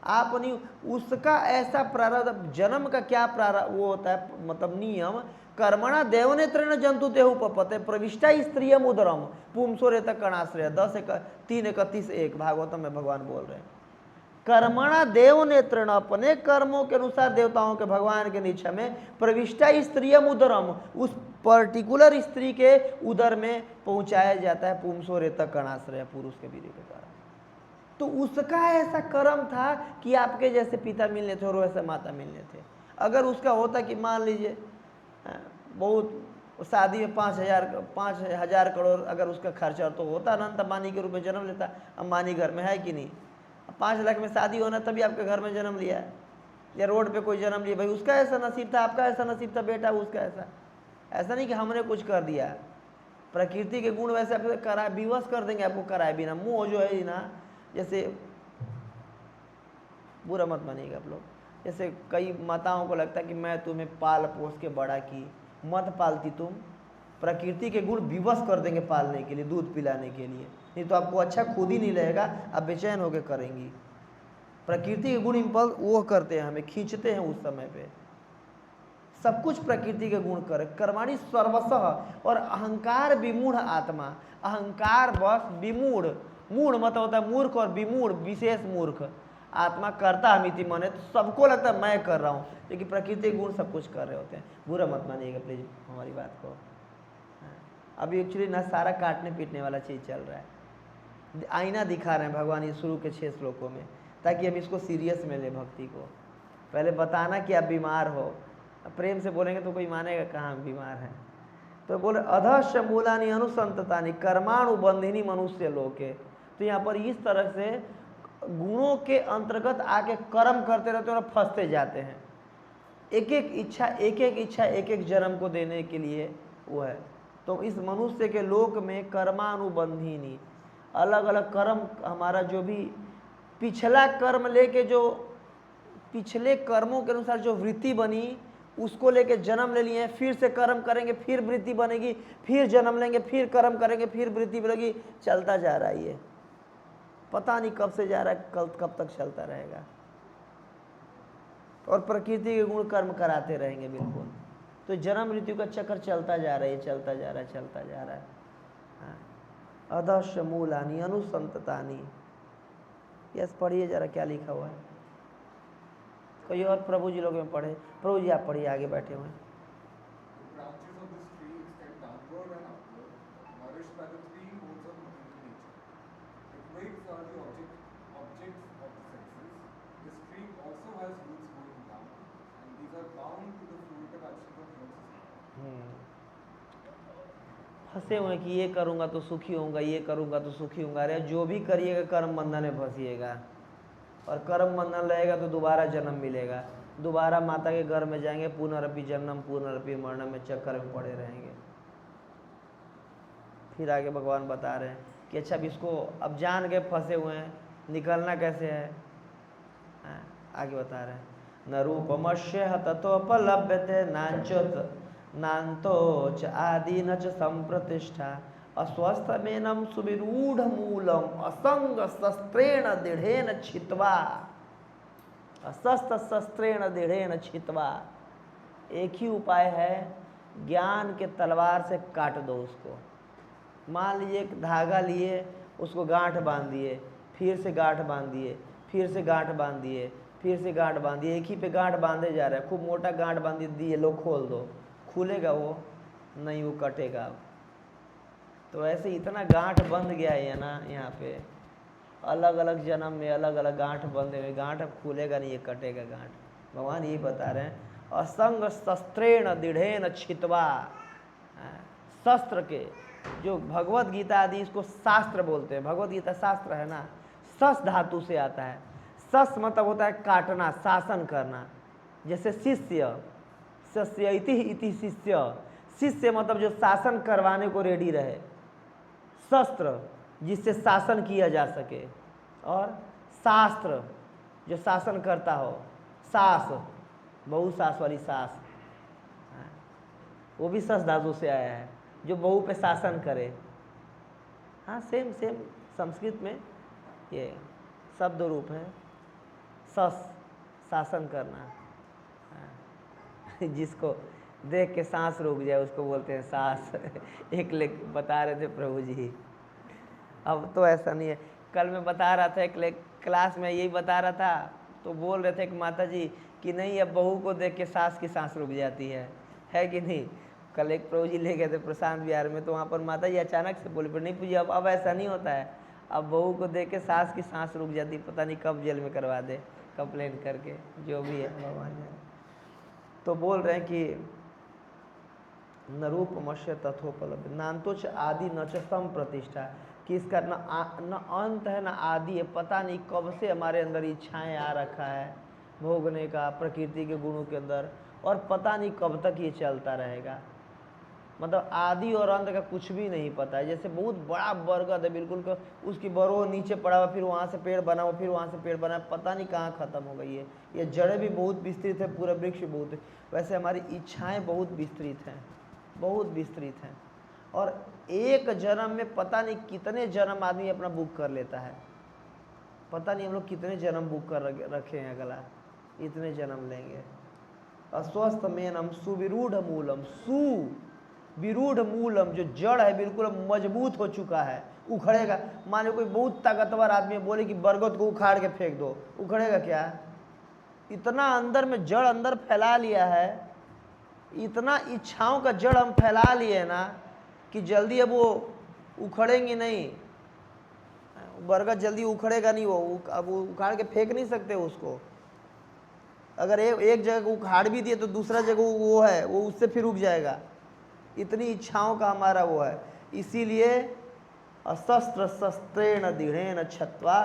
आप नहीं, उसका ऐसा प्रारब्ध, जन्म का क्या प्रारब्ध वो होता है, मतलब नियम, कर्मणा देवनेत्रेण जंतु देहु पपते प्रविष्टा स्त्रियम उदरम पुंसो रेत कणाश्रय 10:3-31 भागवतम में भगवान बोल रहे हैं। कर्मणा देवनेत्रेण, अपने कर्मों के अनुसार देवताओं के भगवान के नीचा में, प्रविष्टा स्त्रियम उदरम, उस पर्टिकुलर स्त्री के उदर में पहुंचाया जाता है पुंसो रेत कणाश्रय, पुरुष के वीर्य के द्वारा। तो उसका ऐसा कर्म था कि आपके जैसे पिता मिलने थे और वैसे माता मिलने थे। अगर उसका होता कि मान लीजिए बहुत शादी में 5,000 करोड़ अगर उसका खर्चा तो होता, अनंत अंबानी के रूप में जन्म लेता। अंबानी घर में है कि नहीं, 5 लाख में शादी होना तभी आपके घर में जन्म लिया, या रोड पे कोई जन्म लिया, भाई उसका ऐसा नसीब था, आपका ऐसा नसीब था, बेटा उसका ऐसा नहीं कि हमने कुछ कर दिया। प्रकृति के गुण वैसे आपको कराए विवश कर देंगे, आपको कराए बिना। मुँह जो है ना, जैसे बुरा मत मानिएगा आप लोग, जैसे कई माताओं को लगता है कि मैं तुम्हें पाल पोस के बड़ा की, मत पालती तुम, प्रकृति के गुण विवश कर देंगे पालने के लिए, दूध पिलाने के लिए, नहीं तो आपको अच्छा खुद ही नहीं रहेगा, आप बेचैन होकर करेंगी। प्रकृति के गुण इम्पल्स वो करते हैं, हमें खींचते हैं उस समय पे। सब कुछ प्रकृति के गुण करे, कर्माणि सर्वशः। और अहंकार विमूढ़ आत्मा, अहंकार बस विमूढ़, मूढ़ मतलब होता है मूर्ख, और विमूढ़ विशेष मूर्ख आत्मा करता अमिति मने, तो सबको लगता है मैं कर रहा हूँ, लेकिन प्रकृति गुण सब कुछ कर रहे होते हैं। बुरा मत मानिएगा प्लीज हमारी बात को। अभी एक्चुअली ना सारा काटने पीटने वाला चीज़ चल रहा है। आईना दिखा रहे हैं भगवान ये शुरू के 6 श्लोकों में, ताकि हम इसको सीरियस में लें भक्ति को। पहले बताना कि आप बीमार हो, प्रेम से बोलेंगे तो कोई मानेगा कहाँ बीमार है। तो बोले अधस्य मूलानि अनुसंततानि कर्माणु बंधिनी मनुष्य लोके। तो यहाँ पर इस तरह से गुणों के अंतर्गत आके कर्म करते रहते हैं और फंसते जाते हैं। एक एक इच्छा एक एक जन्म को देने के लिए वो है। तो इस मनुष्य के लोक में कर्मानुबंधिनी, अलग अलग कर्म, हमारा जो भी पिछला कर्म लेके, जो पिछले कर्मों के अनुसार जो वृत्ति बनी उसको लेके जन्म ले लिए, फिर से कर्म करेंगे, फिर वृत्ति बनेगी, फिर जन्म लेंगे, फिर कर्म करेंगे, फिर वृत्ति बनेगी, चलता जा रहा है। ये पता नहीं कब से जा रहा है, कब तक चलता रहेगा। और प्रकृति के गुण कर्म कराते रहेंगे बिल्कुल। तो जन्म मृत्यु का चक्कर चलता जा रहा है, चलता जा रहा है। अधस्य मूलानि अनुसंततानि। यस, पढ़िए जरा क्या लिखा हुआ है। कोई और प्रभु जी लोग में पढ़े। प्रभु जी आप पढ़िए, आगे बैठे हुए हैं। फंसे हुए कि ये करूँगा तो सुखी होऊंगा, ये करूँगा तो सुखी होऊंगा। अरे जो भी करिएगा कर्म बंधन में फंसिएगा, और कर्म बंधन रहेगा तो दोबारा जन्म मिलेगा, दोबारा माता के घर में जाएंगे, पुनरपि जन्म पुनरपि मरणम में चक्कर में पड़े रहेंगे। फिर आगे भगवान बता रहे हैं कि अच्छा अब इसको अब जान के फंसे हुए हैं, निकलना कैसे है। आगे बता रहे हैं न रूपमस्य ततोपलभ्यते नान्तो च आदि न च संप्रतिष्ठा अस्वस्थमेनं सुविरूढ़ मूलम असंग शस्त्रेण दृढ़ेन छित्वा। शस्त्रेण दृढ़ेन छित्वा, एक ही उपाय है, ज्ञान के तलवार से काट दो उसको। मान लीजिए एक धागा लिए, उसको गांठ बांध दिए, फिर से गांठ बांध दिए, फिर से गांठ बांध दिए, फिर से गांठ बांध दिए, एक ही पे गांठ बांधे जा रहा है। खूब मोटा गांठ बांध दिए, लो खोल दो, खुलेगा वो नहीं, वो कटेगा। तो ऐसे इतना गांठ बंध गया है ना यहाँ पे, अलग अलग जन्म में अलग अलग गांठ बंधे हुए, गांठ अब खुलेगा नहीं, ये कटेगा गांठ। भगवान यही बता रहे हैं असंग शस्त्रेण दृढ़ेन छित्वा। शस्त्र के, जो भगवत गीता आदि इसको शास्त्र बोलते हैं, भगवत गीता शास्त्र है ना, शस धातु से आता है। शस मतलब होता है काटना, शासन करना। जैसे शिष्य, शिष्य इति शिष्य, शिष्य मतलब जो शासन करवाने को रेडी रहे। शस्त्र जिससे शासन किया जा सके, और शास्त्र जो शासन करता हो। सास, बहु सास वाली सास, वो भी सस धातु से आया है, जो बहू पे शासन करे। हाँ, सेम संस्कृत में ये शब्द रूप है। सस, शासन करना। जिसको देख के सांस रुक जाए उसको बोलते हैं सास। एक लेख बता रहे थे प्रभु जी, अब तो ऐसा नहीं है। कल मैं बता रहा था, एक क्लास में यही बता रहा था, तो बोल रहे थे कि माता जी कि नहीं, अब बहू को देख के सास की सांस रुक जाती है कि नहीं। कल एक प्रभु जी ले गए थे प्रशांत विहार में, तो वहाँ पर माता जी अचानक से बोले, पर नहीं पूजी अब ऐसा नहीं होता है, अब बहू को देख के सास की सांस रुक जाती, पता नहीं कब जेल में करवा दे कंप्लेन करके, जो भी है भगवान है। तो बोल रहे हैं कि न रूपमस्य तथोपलब्ध नान्तोच आदि न च संप्रतिष्ठा, कि इसका न अंत है न आदि है। पता नहीं कब से हमारे अंदर इच्छाएं आ रखा है भोगने का प्रकृति के गुणों के अंदर, और पता नहीं कब तक ये चलता रहेगा। मतलब आदि और अंत का कुछ भी नहीं पता है। जैसे बहुत बड़ा बरगद है बिल्कुल, उसकी बरो नीचे पड़ा हुआ, फिर वहाँ से पेड़ बना हुआ, फिर वहाँ से पेड़ बना, पता नहीं कहाँ ख़त्म हो गई है। ये जड़ें भी बहुत विस्तृत है, पूरा वृक्ष बहुत है। वैसे हमारी इच्छाएं बहुत विस्तृत हैं, बहुत विस्तृत हैं। और एक जन्म में पता नहीं कितने जन्म आदमी अपना बुक कर लेता है। पता नहीं हम लोग कितने जन्म बुक कर रखे हैं, अगला इतने जन्म लेंगे। अस्वस्थ मेनम सुविरूढ़ मूलम, विरूढ़ मूलम, जो जड़ है बिल्कुल मजबूत हो चुका है, उखड़ेगा। मान लो कोई बहुत ताकतवर आदमी बोले कि बरगद को उखाड़ के फेंक दो, उखड़ेगा क्या? इतना अंदर में जड़ अंदर फैला लिया है, इतना इच्छाओं का जड़ हम फैला लिए ना कि जल्दी अब वो उखड़ेंगे नहीं, बरगद जल्दी उखड़ेगा नहीं, वो अब वो उखाड़ के फेंक नहीं सकते उसको। अगर एक जगह उखाड़ भी दिए तो दूसरा जगह वो है वो उससे फिर उग जाएगा। इतनी इच्छाओं का हमारा वो है। इसीलिए अशस्त्र शस्त्रेण दृढ़ेन छत्वा,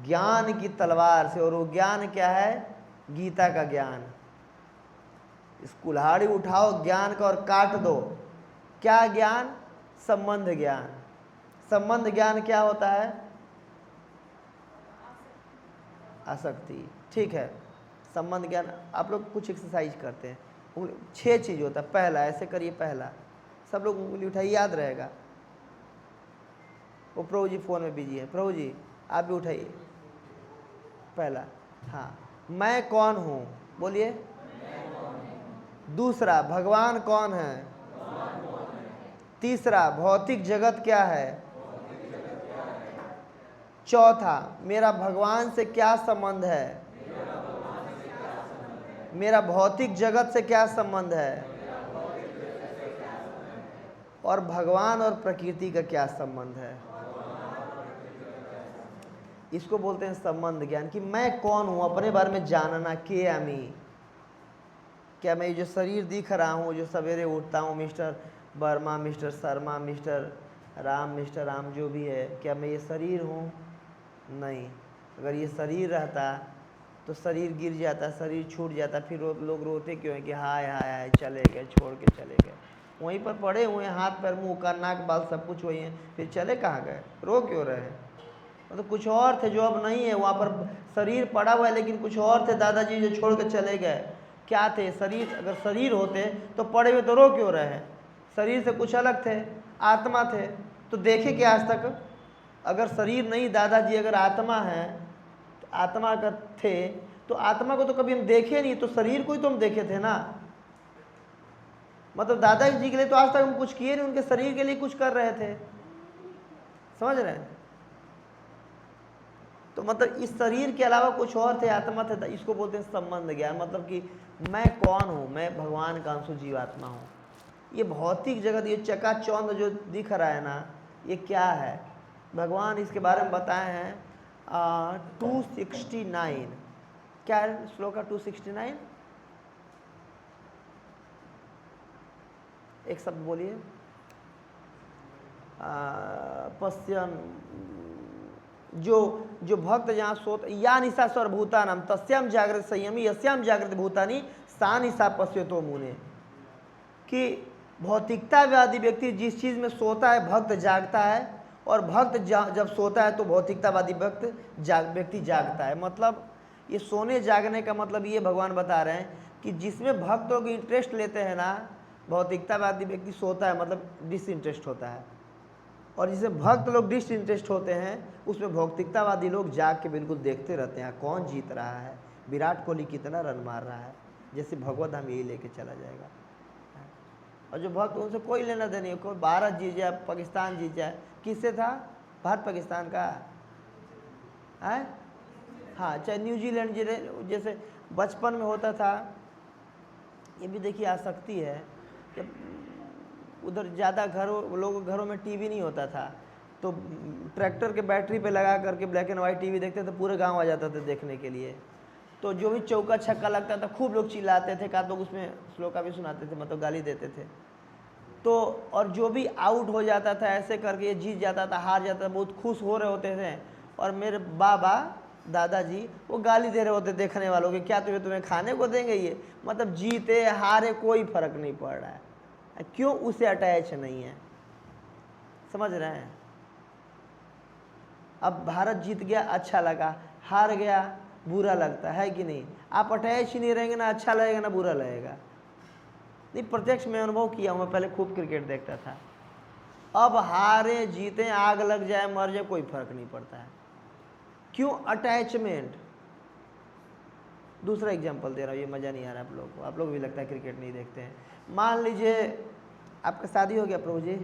ज्ञान की तलवार से, और वो ज्ञान क्या है? गीता का ज्ञान। इस कुल्हाड़ी उठाओ ज्ञान का और काट दो। क्या ज्ञान? संबंध ज्ञान। संबंध ज्ञान क्या होता है? आसक्ति। ठीक है, संबंध ज्ञान। आप लोग कुछ एक्सरसाइज करते हैं, 6 चीज होता है। पहला, ऐसे करिए, पहला सब लोग उंगली उठाइए, याद रहेगा। वो प्रभु जी फोन में बिजी है, प्रभु जी आप भी उठाइए। पहला, हाँ, मैं कौन हूँ? बोलिए। दूसरा, भगवान कौन है? तीसरा, भौतिक जगत क्या है? चौथा, मेरा भगवान से क्या संबंध है? मेरा भौतिक जगत से क्या संबंध है? और भगवान और प्रकृति का क्या संबंध है? इसको बोलते हैं संबंध ज्ञान, कि मैं कौन हूं, अपने बारे में जानना। के आमी, क्या मैं जो शरीर दिख रहा हूँ, जो सवेरे उठता हूँ, mister Verma, mister Sharma, mister Ram जो भी है, क्या मैं ये शरीर हूँ? नहीं। अगर ये शरीर रहता तो शरीर गिर जाता, शरीर छूट जाता, फिर लोग रोते क्यों हैं कि हाय हाय हाय चले गए, छोड़ के चले गए। वहीं पर पड़े हुए हैं, हाथ पैर मुंह का नाक बाल सब कुछ वही है, फिर चले कहाँ गए? रो क्यों रहे हैं? मतलब कुछ और थे जो अब नहीं है। वहाँ पर शरीर पड़ा हुआ है, लेकिन कुछ और थे दादाजी जो छोड़ के चले गए। क्या थे? शरीर। अगर शरीर होते तो पड़े हुए तो रो क्यों रहे हैं? शरीर से कुछ अलग थे, आत्मा थे। तो देखे कि आज तक अगर शरीर नहीं, दादाजी अगर आत्मा है, तो आत्मा का थे, तो आत्मा को तो कभी हम देखे नहीं, तो शरीर को ही तो हम देखे थे ना। मतलब दादाजी के लिए तो आज तक हम कुछ किए नहीं, उनके शरीर के लिए कुछ कर रहे थे। समझ रहे हैं? तो मतलब इस शरीर के अलावा कुछ और थे, आत्मा थे। इसको बोलते हैं संबंध ज्ञान। मतलब कि मैं कौन हूँ? मैं भगवान का अंशु जीवात्मा हूँ। ये भौतिक जगत, ये चकाचौंध जो दिख रहा है ना, ये क्या है? भगवान इसके बारे में बताए हैं 269। क्या है श्लोक 269? एक शब्द बोलिए। पश्यन, जो भक्त जहाँ सोत, या निशा सर्वभूतानाम तस्याम जागृत संयमी यस्याम जागृत भूतानी सा निशा पश्यतो मुने। कि भौतिकतावादी व्यक्ति जिस चीज़ में सोता है, भक्त जागता है, और भक्त जब सोता है तो भौतिकतावादी व्यक्ति जागता है। मतलब ये सोने जागने का मतलब ये भगवान बता रहे हैं कि जिसमें भक्त लोग इंटरेस्ट लेते हैं ना, भौतिकतावादी व्यक्ति सोता है, मतलब डिसइंटरेस्ट होता है। और जिसे भक्त लोग डिसइंटरेस्ट होते हैं, उसमें भौतिकतावादी लोग जाग के बिल्कुल देखते रहते हैं कौन जीत रहा है, विराट कोहली कितना रन मार रहा है, जैसे भगवत हम यही लेके चला जाएगा। और जो भक्त, उनसे कोई लेना देना नहीं। कोई भारत जीत जाए, पाकिस्तान जीत जाए, किससे था? भारत पाकिस्तान का है। हाँ, चाहे न्यूजीलैंड जैसे बचपन में होता था। ये भी देखिए आसक्ति है कि उधर ज़्यादा घरों में टीवी नहीं होता था, तो ट्रैक्टर के बैटरी पे लगा करके ब्लैक एंड वाइट टीवी देखते थे, पूरे गांव आ जाता था देखने के लिए। तो जो भी चौका छक्का लगता था खूब लोग चिल्लाते थे, का लोग उसमें श्लोका भी सुनाते थे, मतलब गाली देते थे। तो और जो भी आउट हो जाता था ऐसे करके, ये जीत जाता था, हार जाता था, बहुत खुश हो रहे होते थे। और मेरे बाबा दादाजी वो गाली दे रहे होते देखने वालों के, क्या तुम्हें खाने को देंगे ये? मतलब जीते हारे कोई फर्क नहीं पड़ रहा है। क्यों? उसे अटैच नहीं है। समझ रहे हैं? अब भारत जीत गया अच्छा लगा, हार गया बुरा लगता है कि नहीं? आप अटैच ही नहीं रहेंगे ना अच्छा लगेगा ना बुरा लगेगा। नहीं, प्रत्यक्ष में अनुभव किया हूँ। मैं पहले खूब क्रिकेट देखता था। अब हारे जीते, आग लग जाए, मर जाए, कोई फर्क नहीं पड़ता है। क्यों? अटैचमेंट। दूसरा एग्जांपल दे रहा हूँ, ये मज़ा नहीं आ रहा आप लोग भी लगता है क्रिकेट नहीं देखते हैं। मान लीजिए आपका शादी हो गया प्रभु जी,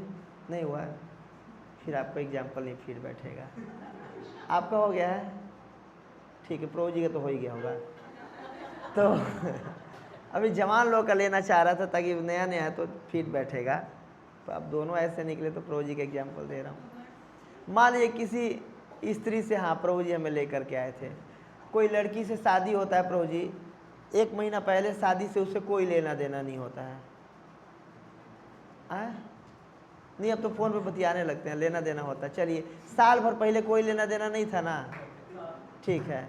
नहीं हुआ है, फिर आपका एग्जाम्पल नहीं फिर बैठेगा। आपका हो गया है, ठीक है, प्रभु जी का तो हो ही गया होगा। तो अभी जवान लोग का लेना चाह रहा था ताकि नया नया है तो फिर बैठेगा। तो अब दोनों ऐसे निकले तो प्रभु जी का एग्जाम्पल दे रहा हूँ। मान लीजिए किसी स्त्री से, हाँ प्रभु जी हमें लेकर के आए थे, कोई लड़की से शादी होता है प्रभु जी, 1 महीना पहले शादी से उससे कोई लेना देना नहीं होता है। नहीं, अब तो फ़ोन पे बतियाने लगते हैं, लेना देना होता है। चलिए, साल भर पहले कोई लेना देना नहीं था ना, ठीक है।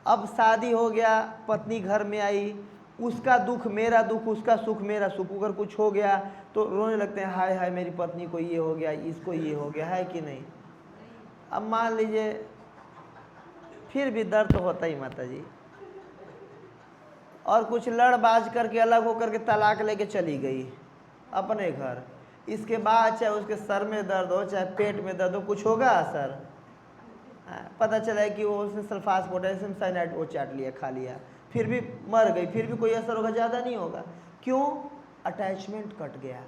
अब शादी हो गया, पत्नी घर में आई, उसका दुख मेरा दुख, उसका सुख मेरा सुख। अगर कुछ हो गया तो रोने लगते हैं, हाय हाय मेरी पत्नी को ये हो गया, इसको ये हो गया, है कि नहीं। अब मान लीजिए फिर भी दर्द तो होता ही माता जी, और कुछ लड़ बाज करके अलग होकर के तलाक लेके चली गई अपने घर। इसके बाद चाहे उसके सर में दर्द हो, चाहे पेट में दर्द हो, कुछ होगा असर? पता चला है कि वो उसने सल्फास पोटेशियम साइनाइड वो चाट लिया, खा लिया, फिर भी मर गई, फिर भी कोई असर होगा? ज़्यादा नहीं होगा। क्यों? अटैचमेंट कट गया,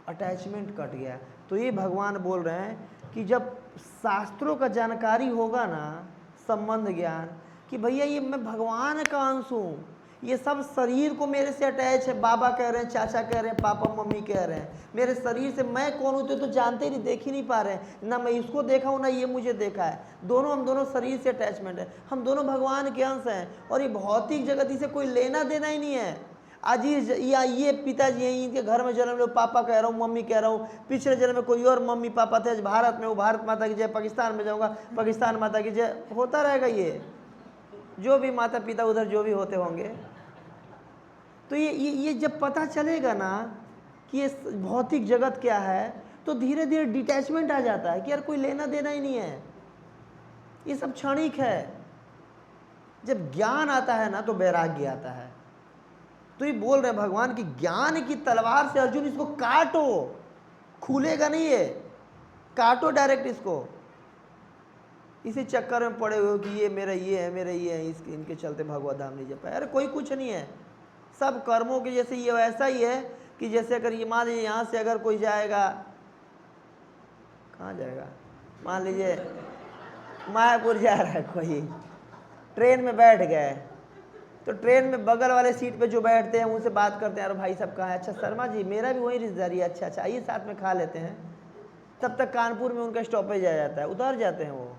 अटैचमेंट कट गया। तो ये भगवान बोल रहे हैं कि जब शास्त्रों का जानकारी होगा ना, संबंध ज्ञान, कि भैया ये मैं भगवान का अंश हूँ, ये सब शरीर को मेरे से अटैच है। बाबा कह रहे हैं, चाचा कह रहे हैं, पापा मम्मी कह रहे हैं, मेरे शरीर से मैं कौन हूँ तो जानते ही नहीं, देख ही नहीं पा रहे हैं ना। मैं इसको देखा हूँ ना ये मुझे देखा है। हम दोनों शरीर से अटैचमेंट है, हम दोनों भगवान के अंश हैं। और ये भौतिक जगत से कोई लेना देना ही नहीं है। आज ये पिताजी हैं, इनके घर में जन्म लो, पापा कह रहा हूँ, मम्मी कह रहा हूँ, पिछले जन्म में कोई और मम्मी पापा थे, आज भारत में, वो भारत माता की जय, पाकिस्तान में जाऊँगा, पाकिस्तान माता की जय, होता रहेगा। ये जो भी माता पिता उधर जो भी होते होंगे, तो ये जब पता चलेगा ना कि ये भौतिक जगत क्या है, तो धीरे धीरे डिटैचमेंट आ जाता है कि यार कोई लेना देना ही नहीं है, ये सब क्षणिक है। जब ज्ञान आता है ना तो वैराग्य आता है। तो ये बोल रहे हैं भगवान की ज्ञान की तलवार से अर्जुन इसको काटो, खुलेगा नहीं ये, काटो डायरेक्ट इसको। इसी चक्कर में पड़े हुए हो कि ये मेरा ये है, मेरा ये है, इनके चलते भगवत धाम नहीं जा पाए। अरे कोई कुछ नहीं है, सब कर्मों के जैसे ये वैसा ही है कि जैसे अगर ये मान लीजिए यहाँ से अगर कोई जाएगा, कहाँ जाएगा, मान लीजिए मायापुर जा रहा है कोई, ट्रेन में बैठ गए, तो ट्रेन में बगल वाले सीट पे जो बैठते हैं उनसे बात करते हैं, अरे भाई सब कहाँ है? अच्छा शर्मा जी मेरा भी वही रिश्तेदारी है, अच्छा आइए साथ में खा लेते हैं। तब तक कानपुर में उनका स्टॉपेज आ जाता है, उतर जाते हैं वो।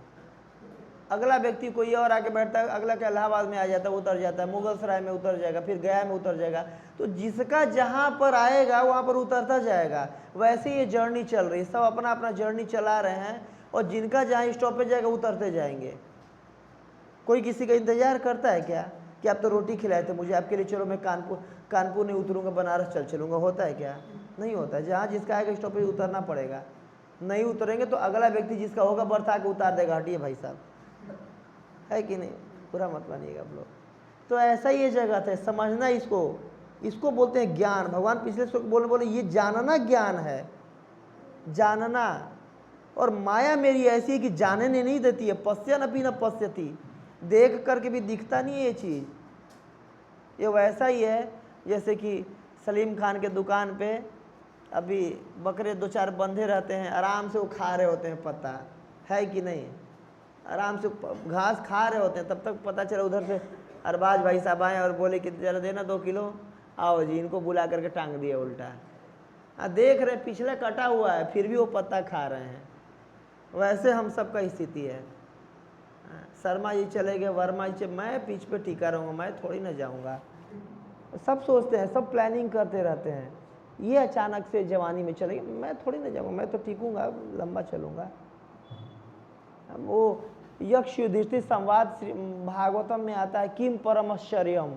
अगला व्यक्ति कोई और आके बैठता है, अगला के इलाहाबाद में आ जाता है, उतर जाता है, मुगल सराय में उतर जाएगा, फिर गया में उतर जाएगा। तो जिसका जहाँ पर आएगा वहाँ पर उतरता जाएगा। वैसे ये जर्नी चल रही है, सब अपना अपना जर्नी चला रहे हैं, और जिनका जहाँ स्टॉपेज जाएगा उतरते जाएंगे। कोई किसी का इंतजार करता है क्या कि आप तो रोटी खिलाए थे मुझे, आपके लिए चलो मैं कानपुर नहीं उतरूँगा, बनारस चलूँगा? होता है क्या? नहीं होता है। जहाँ जिसका आएगा स्टॉपेज उतरना पड़ेगा। नहीं उतरेंगे तो अगला व्यक्ति जिसका होगा बर्थ आके उतार देगा, हटिए भाई साहब, है कि नहीं? पूरा मत मानिएगा आप लोग। तो ऐसा ही ये जगत है, समझना इसको बोलते हैं ज्ञान। भगवान पिछले श्लोक बोले ये जानना ज्ञान है, जानना। और माया मेरी ऐसी है कि जानने नहीं देती है। पश्यन अपि न पश्यति, देख करके भी दिखता नहीं है ये चीज़। ये वैसा ही है जैसे कि सलीम खान के दुकान पे अभी बकरे 2-4 बंधे रहते हैं, आराम से वो खा रहे होते हैं पत्ता, है कि नहीं? आराम से घास खा रहे होते हैं। तब तक पता चला उधर से अरबाज भाई साहब आए और बोले कि जरा देना 2 किलो, आओ जी। इनको बुला करके टांग दिया उल्टा। देख रहे पिछले कटा हुआ है, फिर भी वो पत्ता खा रहे हैं। वैसे हम सबका स्थिति है। शर्मा जी चले गए, वर्मा जी, मैं पीछ पे टिका रहूँगा, मैं थोड़ी ना जाऊँगा। सब सोचते हैं, सब प्लानिंग करते रहते हैं। ये अचानक से जवानी में चले गए, मैं थोड़ी ना जाऊँगा, मैं तो टिकूँगा, लंबा चलूँगा। वो यक्ष युधिष्ठिर संवाद भागवतम में आता है, किम परम आश्चर्यम,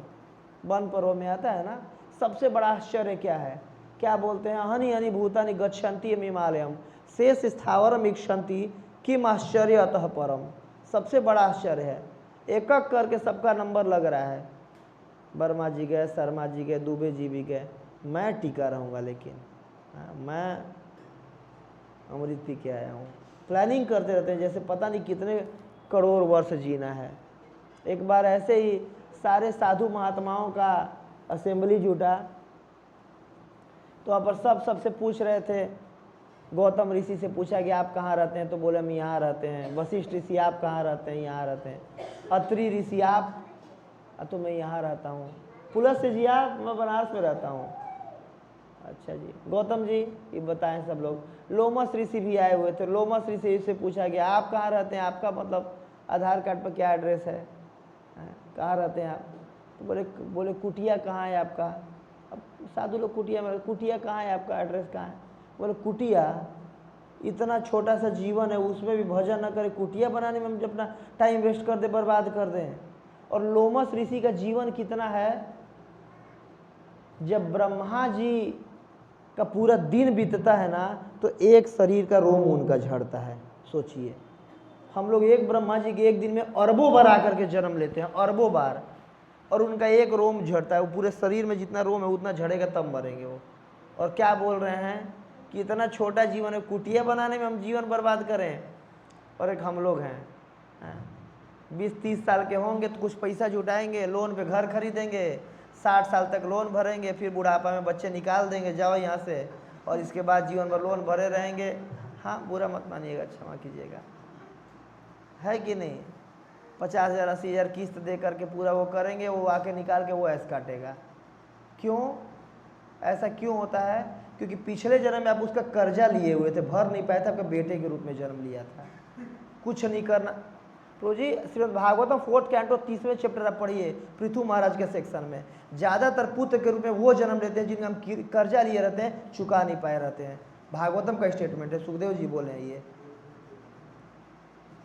वन पर्व में आता है ना। सबसे बड़ा आश्चर्य क्या है? क्या बोलते हैं? हनि हनि भूतानि गच्छन्ति हिमालयम शेष स्थावरम इक्षन्ति किम आश्चर्य अतः परम। सबसे बड़ा आश्चर्य है, एक एक करके सबका नंबर लग रहा है। वर्मा जी गए, शर्मा जी गए, दुबे जी भी गए, मैं टिका रहूँगा। लेकिन मैं अमृत पी के आया हूँ। प्लानिंग करते रहते हैं जैसे पता नहीं कितने करोड़ वर्ष जीना है। एक बार ऐसे ही सारे साधु महात्माओं का असेंबली जुटा, तो वहाँ पर सबसे पूछ रहे थे। गौतम ऋषि से पूछा कि आप कहाँ रहते हैं? तो बोले हम यहाँ रहते हैं। वशिष्ठ ऋषि आप कहाँ रहते हैं? यहाँ रहते हैं। अत्रि ऋषि आप? तो मैं यहाँ रहता हूँ। पुलस्त्य जी आप? मैं बनारस में रहता हूँ। अच्छा जी, गौतम जी ये बताएं सब लोग। लोमस ऋषि भी आए हुए थे। लोमस ऋषि से पूछा गया आप कहाँ रहते हैं, आपका मतलब आधार कार्ड पर क्या एड्रेस है, कहाँ रहते हैं आप? तो बोले बोले कुटिया कहाँ है आपका? अब साधु लोग कुटिया में, कुटिया कहाँ है आपका, एड्रेस कहाँ है? बोले कुटिया, इतना छोटा सा जीवन है उसमें भी भजन न करें, कुटिया बनाने में हम जब अपना टाइम वेस्ट कर दे, बर्बाद कर दें। और लोमस ऋषि का जीवन कितना है, जब ब्रह्मा जी का पूरा दिन बीतता है ना तो एक शरीर का रोम उनका झड़ता है। सोचिए, हम लोग एक ब्रह्मा जी के एक दिन में अरबों बार आकर के जन्म लेते हैं, अरबों बार, और उनका एक रोम झड़ता है। वो पूरे शरीर में जितना रोम है उतना झड़ेगा तब मरेंगे वो। और क्या बोल रहे हैं कि इतना छोटा जीवन है, कुटिया बनाने में हम जीवन बर्बाद करें। और एक हम लोग हैं 20-30 साल के होंगे तो कुछ पैसा जुटाएंगे, लोन पे घर खरीदेंगे, 60 साल तक लोन भरेंगे, फिर बुढ़ापा में बच्चे निकाल देंगे, जाओ यहाँ से, और इसके बाद जीवन भर लोन भरे रहेंगे। हाँ, बुरा मत मानिएगा, क्षमा कीजिएगा, है कि नहीं? 50,000 80,000 किस्त दे करके पूरा वो करेंगे, वो आके निकाल के वो ऐस काटेगा। क्यों ऐसा क्यों होता है? क्योंकि पिछले जन्म में आप उसका कर्जा लिए हुए थे, भर नहीं पाए थे, आपके बेटे के रूप में जन्म लिया था। कुछ नहीं करना। तो जी श्रीमद् भागवतम 4th कैंटो 30वें चैप्टर आप पढ़िए, पृथु महाराज के सेक्शन में। ज़्यादातर पुत्र के रूप में वो जन्म लेते हैं जिनका हम कर्जा लिए रहते हैं, चुका नहीं पाए रहते हैं। भागवतम का स्टेटमेंट है, सुखदेव जी बोले हैं ये।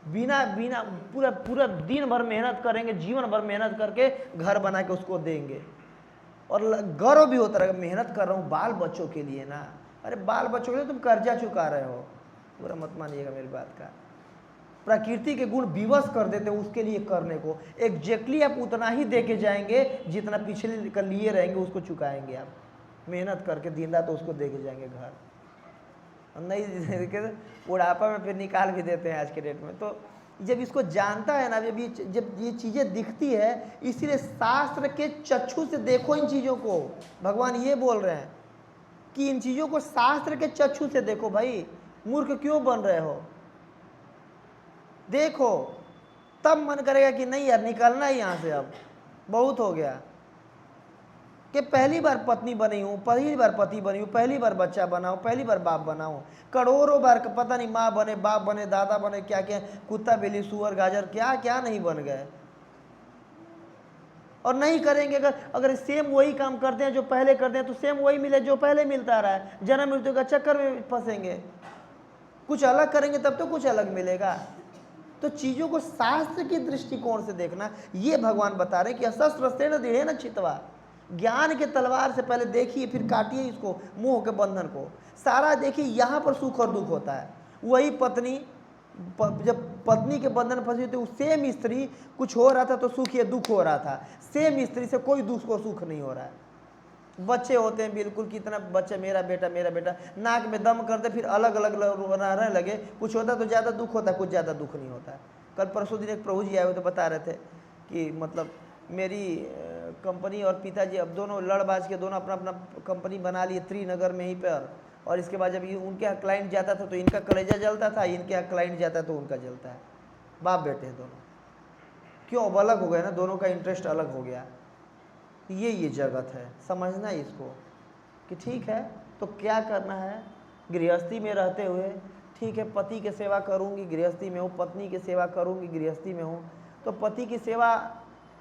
बिना बिना पूरा पूरा दिन भर मेहनत करेंगे, जीवन भर मेहनत करके घर बना के उसको देंगे, और गर्व भी होता रहेगा, मेहनत कर रहा हूँ बाल बच्चों के लिए ना। अरे बाल बच्चों के लिए तुम कर्जा चुका रहे हो, पूरा मत मानिएगा मेरी बात का। प्रकृति के गुण विवश कर देते हैं उसके लिए करने को। एग्जैक्टली आप उतना ही दे के जाएंगे जितना पिछले का लिए रहेंगे, उसको चुकाएंगे आप मेहनत करके दिन रात, तो उसको दे के जाएंगे घर, और नहीं बुढ़ापा में फिर निकाल भी देते हैं आज के डेट में। तो जब इसको जानता है ना, जब ये चीज़ें दिखती है, इसीलिए शास्त्र के चक्षु से देखो इन चीज़ों को। भगवान ये बोल रहे हैं कि इन चीज़ों को शास्त्र के चक्षु से देखो। भाई मूर्ख क्यों बन रहे हो? देखो, तब मन करेगा कि नहीं यार निकलना ही यहाँ से, अब बहुत हो गया। कि पहली बार पत्नी बनी हूँ, पहली बार पति बनी हूँ, पहली बार बच्चा बनाऊँ, पहली बार बाप बनाऊँ, करोड़ों बार पता नहीं माँ बने, बाप बने, दादा बने, क्या क्या, कुत्ता बिल्ली सुअर गाजर क्या क्या नहीं बन गए। और नहीं करेंगे, अगर सेम वही काम करते हैं जो पहले करते हैं, तो सेम वही मिले जो पहले मिलता रहा है। जन्म मृत्यु का चक्कर में फंसेंगे। कुछ अलग करेंगे तब तो कुछ अलग मिलेगा। तो चीज़ों को शास्त्र की दृष्टिकोण से देखना, ये भगवान बता रहे हैं कि शस्त्रस्त्रेण दृढ़ेन चित्वा, ज्ञान के तलवार से पहले देखिए फिर काटिए इसको, मोह के बंधन को। सारा देखिए, यहाँ पर सुख और दुख होता है। वही पत्नी जब पत्नी के बंधन फंसी थी, सेम स्त्री कुछ हो रहा था तो सुख या दुख हो रहा था, सेम स्त्री से कोई दुख को सुख नहीं हो रहा है। बच्चे होते हैं बिल्कुल, कितना बच्चे, मेरा बेटा, नाक में दम करते फिर अलग अलग रहने लगे। कुछ होता तो ज़्यादा दुख होता है, कुछ ज़्यादा दुख नहीं होता है। कल परसों दिन एक प्रभु जी आए हुए तो बता रहे थे कि मतलब मेरी कंपनी और पिताजी अब दोनों लड़बाज के, दोनों अपना अपना कंपनी बना लिए त्रिनगर में ही पर। और इसके बाद जब उनके यहाँ क्लाइंट जाता था तो इनका कलेजा जलता था, इनके यहाँ क्लाइंट जाता है तो उनका जलता है। बाप बेटे हैं दोनों, क्यों? अब अलग हो गए ना, दोनों का इंटरेस्ट अलग हो गया। ये जगत है, समझना इसको कि ठीक है तो क्या करना है। गृहस्थी में रहते हुए ठीक है, पति की सेवा करूंगी गृहस्थी में हूँ, पत्नी की सेवा करूंगी गृहस्थी में हूँ, तो पति की सेवा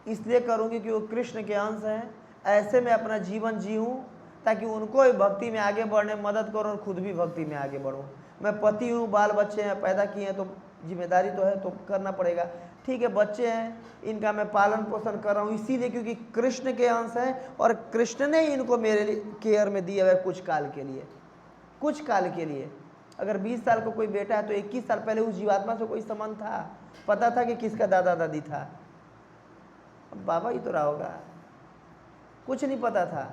इसलिए करूंगी कि वो कृष्ण के अंश हैं, ऐसे में अपना जीवन जीऊँ ताकि उनको भी भक्ति में आगे बढ़ने में मदद करूँ और खुद भी भक्ति में आगे बढ़ूँ। मैं पति हूँ, बाल बच्चे हैं, पैदा किए हैं, तो जिम्मेदारी तो है, तो करना पड़ेगा। ठीक है, बच्चे हैं, इनका मैं पालन पोषण कर रहा हूँ इसीलिए क्योंकि कृष्ण के अंश हैं, और कृष्ण ने इनको मेरे केयर में दिया हुआ है कुछ काल के लिए, कुछ काल के लिए। अगर 20 साल का कोई बेटा है तो 21 साल पहले उस जीवात्मा से कोई संबंध था, पता था कि किसका दादा दादी था? अब बाबा ही तो रहा होगा, कुछ नहीं पता था।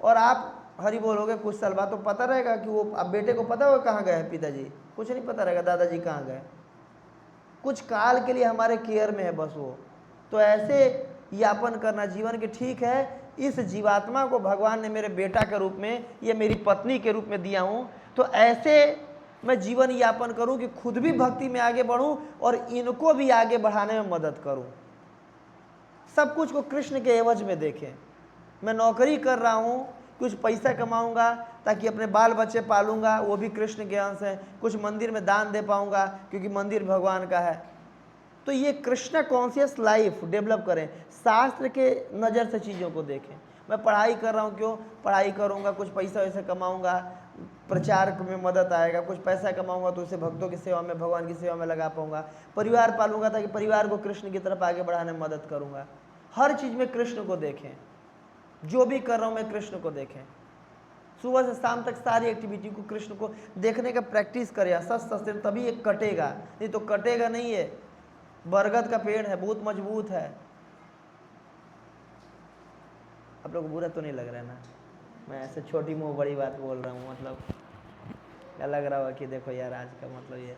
और आप हरि बोलोगे कुछ साल बाद तो पता रहेगा कि वो, अब बेटे को पता होगा कहाँ गए पिताजी, कुछ नहीं पता रहेगा दादाजी कहाँ गए। कुछ काल के लिए हमारे केयर में है बस वो। तो ऐसे यापन करना जीवन के, ठीक है इस जीवात्मा को भगवान ने मेरे बेटा के रूप में या मेरी पत्नी के रूप में दिया हूँ, तो ऐसे मैं जीवन यापन करूँ कि खुद भी भक्ति में आगे बढ़ूँ और इनको भी आगे बढ़ाने में मदद करूँ। सब कुछ को कृष्ण के एवज में देखें। मैं नौकरी कर रहा हूँ कुछ पैसा कमाऊंगा ताकि अपने बाल बच्चे पालूंगा, वो भी कृष्ण के अंश है। कुछ मंदिर में दान दे पाऊंगा क्योंकि मंदिर भगवान का है। तो ये कृष्ण कॉन्शियस लाइफ डेवलप करें, शास्त्र के नज़र से चीज़ों को देखें। मैं पढ़ाई कर रहा हूँ, क्यों पढ़ाई करूँगा, कुछ पैसा वैसा कमाऊँगा, प्रचार में मदद आएगा, कुछ पैसा कमाऊँगा तो उसे भक्तों की सेवा में, भगवान की सेवा में लगा पाऊँगा। परिवार पालूंगा ताकि परिवार को कृष्ण की तरफ आगे बढ़ाने में मदद करूँगा। हर चीज़ में कृष्ण को देखें, जो भी कर रहा हूँ मैं कृष्ण को देखें। सुबह से शाम तक सारी एक्टिविटी को कृष्ण को देखने का प्रैक्टिस करें, सच तभी ये कटेगा, नहीं तो कटेगा नहीं। है बरगद का पेड़ है, बहुत मजबूत है। आप लोग को बुरा तो नहीं लग रहा है ना, मैं ऐसे छोटी मुँह बड़ी बात बोल रहा हूँ, मतलब क्या लग रहा होगा कि देखो यार आज का मतलब ये,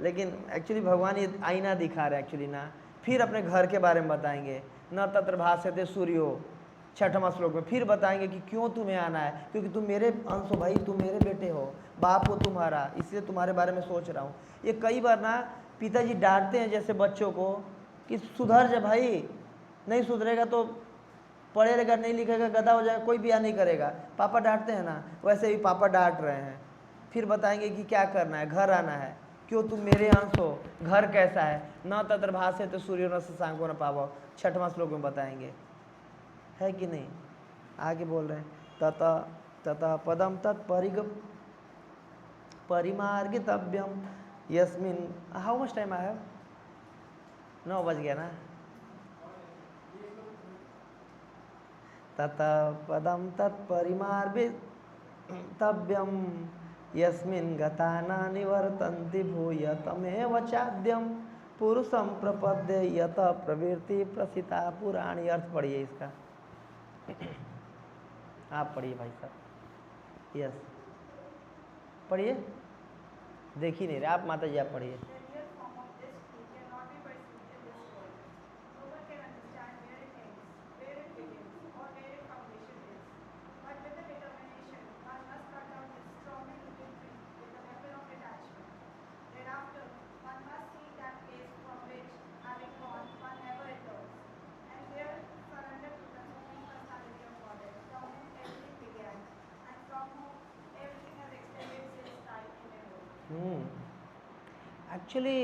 लेकिन एक्चुअली भगवान ये आईना दिखा रहे हैं एक्चुअली ना। फिर अपने घर के बारे में बताएंगे, न तत्र भास्यते सूर्यो, 6वां श्लोक में फिर बताएंगे कि क्यों तुम्हें आना है, क्योंकि तुम मेरे अंश हो भाई, तुम मेरे बेटे हो, बाप हो तुम्हारा, इसलिए तुम्हारे बारे में सोच रहा हूँ। ये कई बार ना पिताजी डांटते हैं जैसे बच्चों को कि सुधर जा भाई, नहीं सुधरेगा तो पढ़ेगा नहीं लिखेगा गधा हो जाएगा, कोई ब्याह नहीं करेगा। पापा डांटते हैं ना, वैसे ही पापा डांट रहे हैं। फिर बताएंगे कि क्या करना है, घर आना है, क्यों तुम मेरे अंश हो, घर कैसा है, न तत्र भास्यते सूर्यो न शशांको न पावक, 6वां श्लोक में बताएंगे, है कि नहीं। आगे बोल रहे हैं ततः ततः पदम परिमार्गितव्यम यस्मिन। हाउ मच टाइम आया, 9 बज गया ना। ततः पदम तत्परिमार्गितव्यम यस्मिन् गता न निवर्तन्ति भूय तमेव चाद्यम पुरुषम प्रपद्य यत प्रवृत्ति प्रसिता पुराणी। अर्थ पढ़िए इसका, आप पढ़िए भाई साहब, यस पढ़िए, देख ही नहीं रहे आप, माता जी आप पढ़िए। एक्चुअली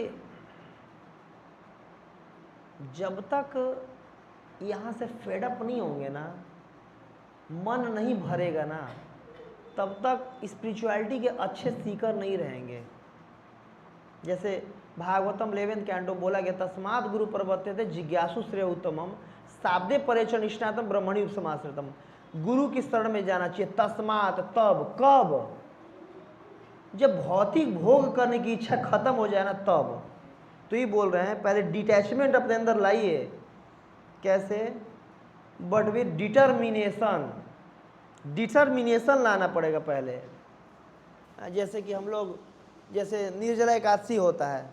जब तक यहाँ से फेडअप नहीं होंगे ना, मन नहीं भरेगा ना, तब तक स्पिरिचुअलिटी के अच्छे सीकर नहीं रहेंगे। जैसे भागवतम 11 कैंटो बोला गया, तस्मात् गुरु प्रवर्तते जिज्ञासु श्रेय उत्तमम शाब्दे परेच निष्णातम ब्रह्मणि उपसमाश्रितम। गुरु की शरण में जाना चाहिए। तस्मात् तब, कब, जब भौतिक भोग करने की इच्छा खत्म हो जाए ना तब। तो ये बोल रहे हैं पहले डिटैचमेंट अपने अंदर लाइए। कैसे? बट विद डिटर्मिनेशन, डिटर्मिनेशन लाना पड़ेगा पहले। जैसे कि हम लोग, जैसे निर्जला एकादशी होता है,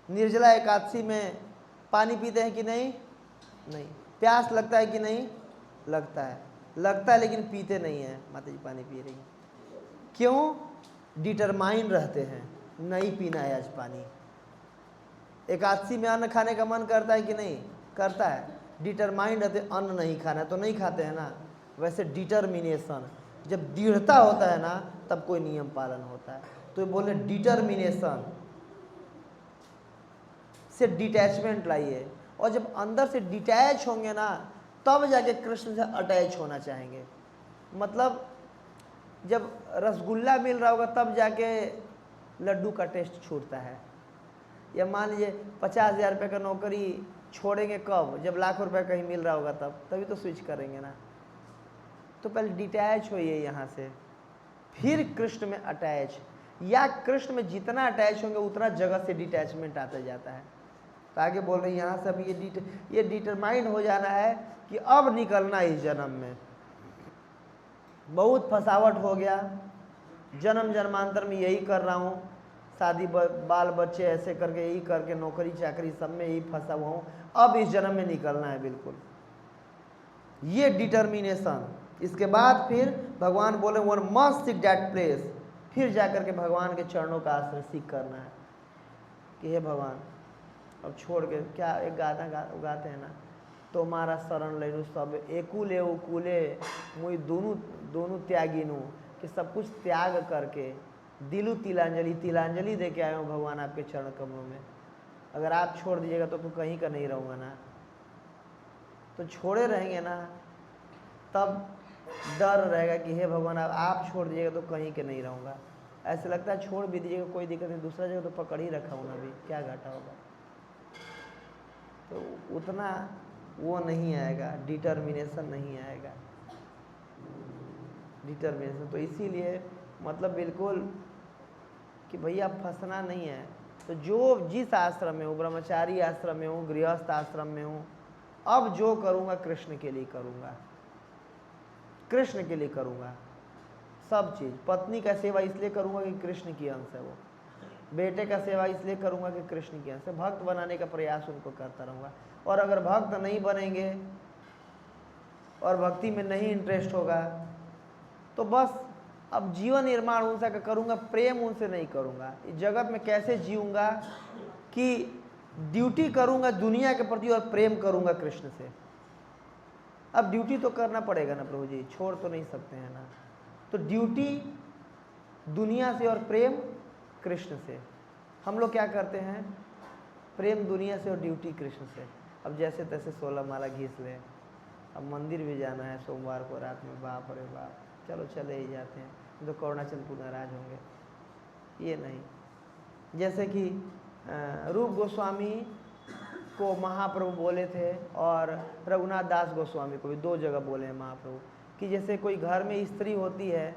निर्जला एकादशी में पानी पीते हैं कि नहीं? नहीं। प्यास लगता है कि नहीं? लगता है, लगता है, लेकिन पीते नहीं हैं। माता जी पानी पी रही हैं, क्यों? डिटरमाइन रहते हैं, नहीं पीना है आज पानी। एकादशी में अन्न खाने का मन करता है कि नहीं? करता है। डिटरमाइन रहते, अन्न नहीं खाना तो नहीं खाते हैं ना। वैसे डिटर्मिनेशन, जब दृढ़ता होता है ना तब कोई नियम पालन होता है। तो बोले डिटर्मिनेशन से डिटैचमेंट लाइए, और जब अंदर से डिटैच होंगे ना तब जाके कृष्ण से अटैच होना चाहेंगे। मतलब जब रसगुल्ला मिल रहा होगा तब जाके लड्डू का टेस्ट छूटता है। या मान लीजिए 50,000 रुपये का नौकरी छोड़ेंगे कब? जब लाख रुपए कहीं मिल रहा होगा तब, तभी तो स्विच करेंगे ना। तो पहले डिटैच होइए यहाँ से, फिर कृष्ण में अटैच, या कृष्ण में जितना अटैच होंगे उतना जगह से डिटैचमेंट आता जाता है। तो आगे बोल रहे हैं यहाँ से अब ये डिटरमाइंड हो जाना है कि अब निकलना इस जन्म में। बहुत फसावट हो गया, जन्म जन्मांतर में यही कर रहा हूँ, शादी बाल बच्चे ऐसे करके, यही करके, नौकरी चाकरी सब में यही फंसा हुआ हूँ, अब इस जन्म में निकलना है बिल्कुल, ये डिटर्मिनेशन। इसके बाद फिर भगवान बोले one must seek that place, फिर जाकर के भगवान के चरणों का आश्रय सीख करना है कि हे भगवान अब छोड़ के, क्या एक गाना गाते हैं ना, तुम्हारा शरण लेनु सब एकुले उकुले मुई दोनों दोनों त्यागिनु, कि सब कुछ त्याग करके दिलु तिलांजलि दे के आया हूँ भगवान आपके चरण कमलों में। अगर आप छोड़ दीजिएगा तो कहीं का नहीं रहूँगा ना, तो छोड़े रहेंगे ना, तब डर रहेगा कि हे भगवान आप छोड़ दीजिएगा तो कहीं के नहीं रहूँगा। ऐसे लगता है छोड़ भी दीजिएगा कोई दिक्कत नहीं, दूसरा जगह तो पकड़ ही रखा हूँ ना, अभी क्या घाटा होगा। तो उतना वो नहीं आएगा, डिटर्मिनेशन नहीं आएगा, डिटर्मिनेशन। तो इसीलिए मतलब बिल्कुल कि भैया फंसना नहीं है। तो जो जिस आश्रम में हूँ, ब्रह्मचारी आश्रम में हूँ, गृहस्थ आश्रम में हूँ, अब जो करूँगा कृष्ण के लिए करूँगा, कृष्ण के लिए करूँगा सब चीज़। पत्नी का सेवा इसलिए करूँगा कि कृष्ण की अंश है वो, बेटे का सेवा इसलिए करूँगा कि कृष्ण की अंश है। भक्त बनाने का प्रयास उनको करता रहूँगा। और अगर भक्त नहीं बनेंगे और भक्ति में नहीं इंटरेस्ट होगा तो बस अब जीवन निर्माण उनसे करूँगा, प्रेम उनसे नहीं करूँगा। इस जगत में कैसे जीऊँगा कि ड्यूटी करूँगा दुनिया के प्रति और प्रेम करूँगा कृष्ण से। अब ड्यूटी तो करना पड़ेगा ना प्रभु जी, छोड़ तो नहीं सकते हैं ना। तो ड्यूटी दुनिया से और प्रेम कृष्ण से। हम लोग क्या करते हैं, प्रेम दुनिया से और ड्यूटी कृष्ण से। अब जैसे तैसे 16 माला घीस लें, अब मंदिर भी जाना है सोमवार को रात में, बाप रे बाप, चलो चले ही जाते हैं, तो करुणाचंद नाराज होंगे, ये नहीं। जैसे कि रूप गोस्वामी को महाप्रभु बोले थे और रघुनाथ दास गोस्वामी को भी 2 जगह बोले हैं महाप्रभु, कि जैसे कोई घर में स्त्री होती है,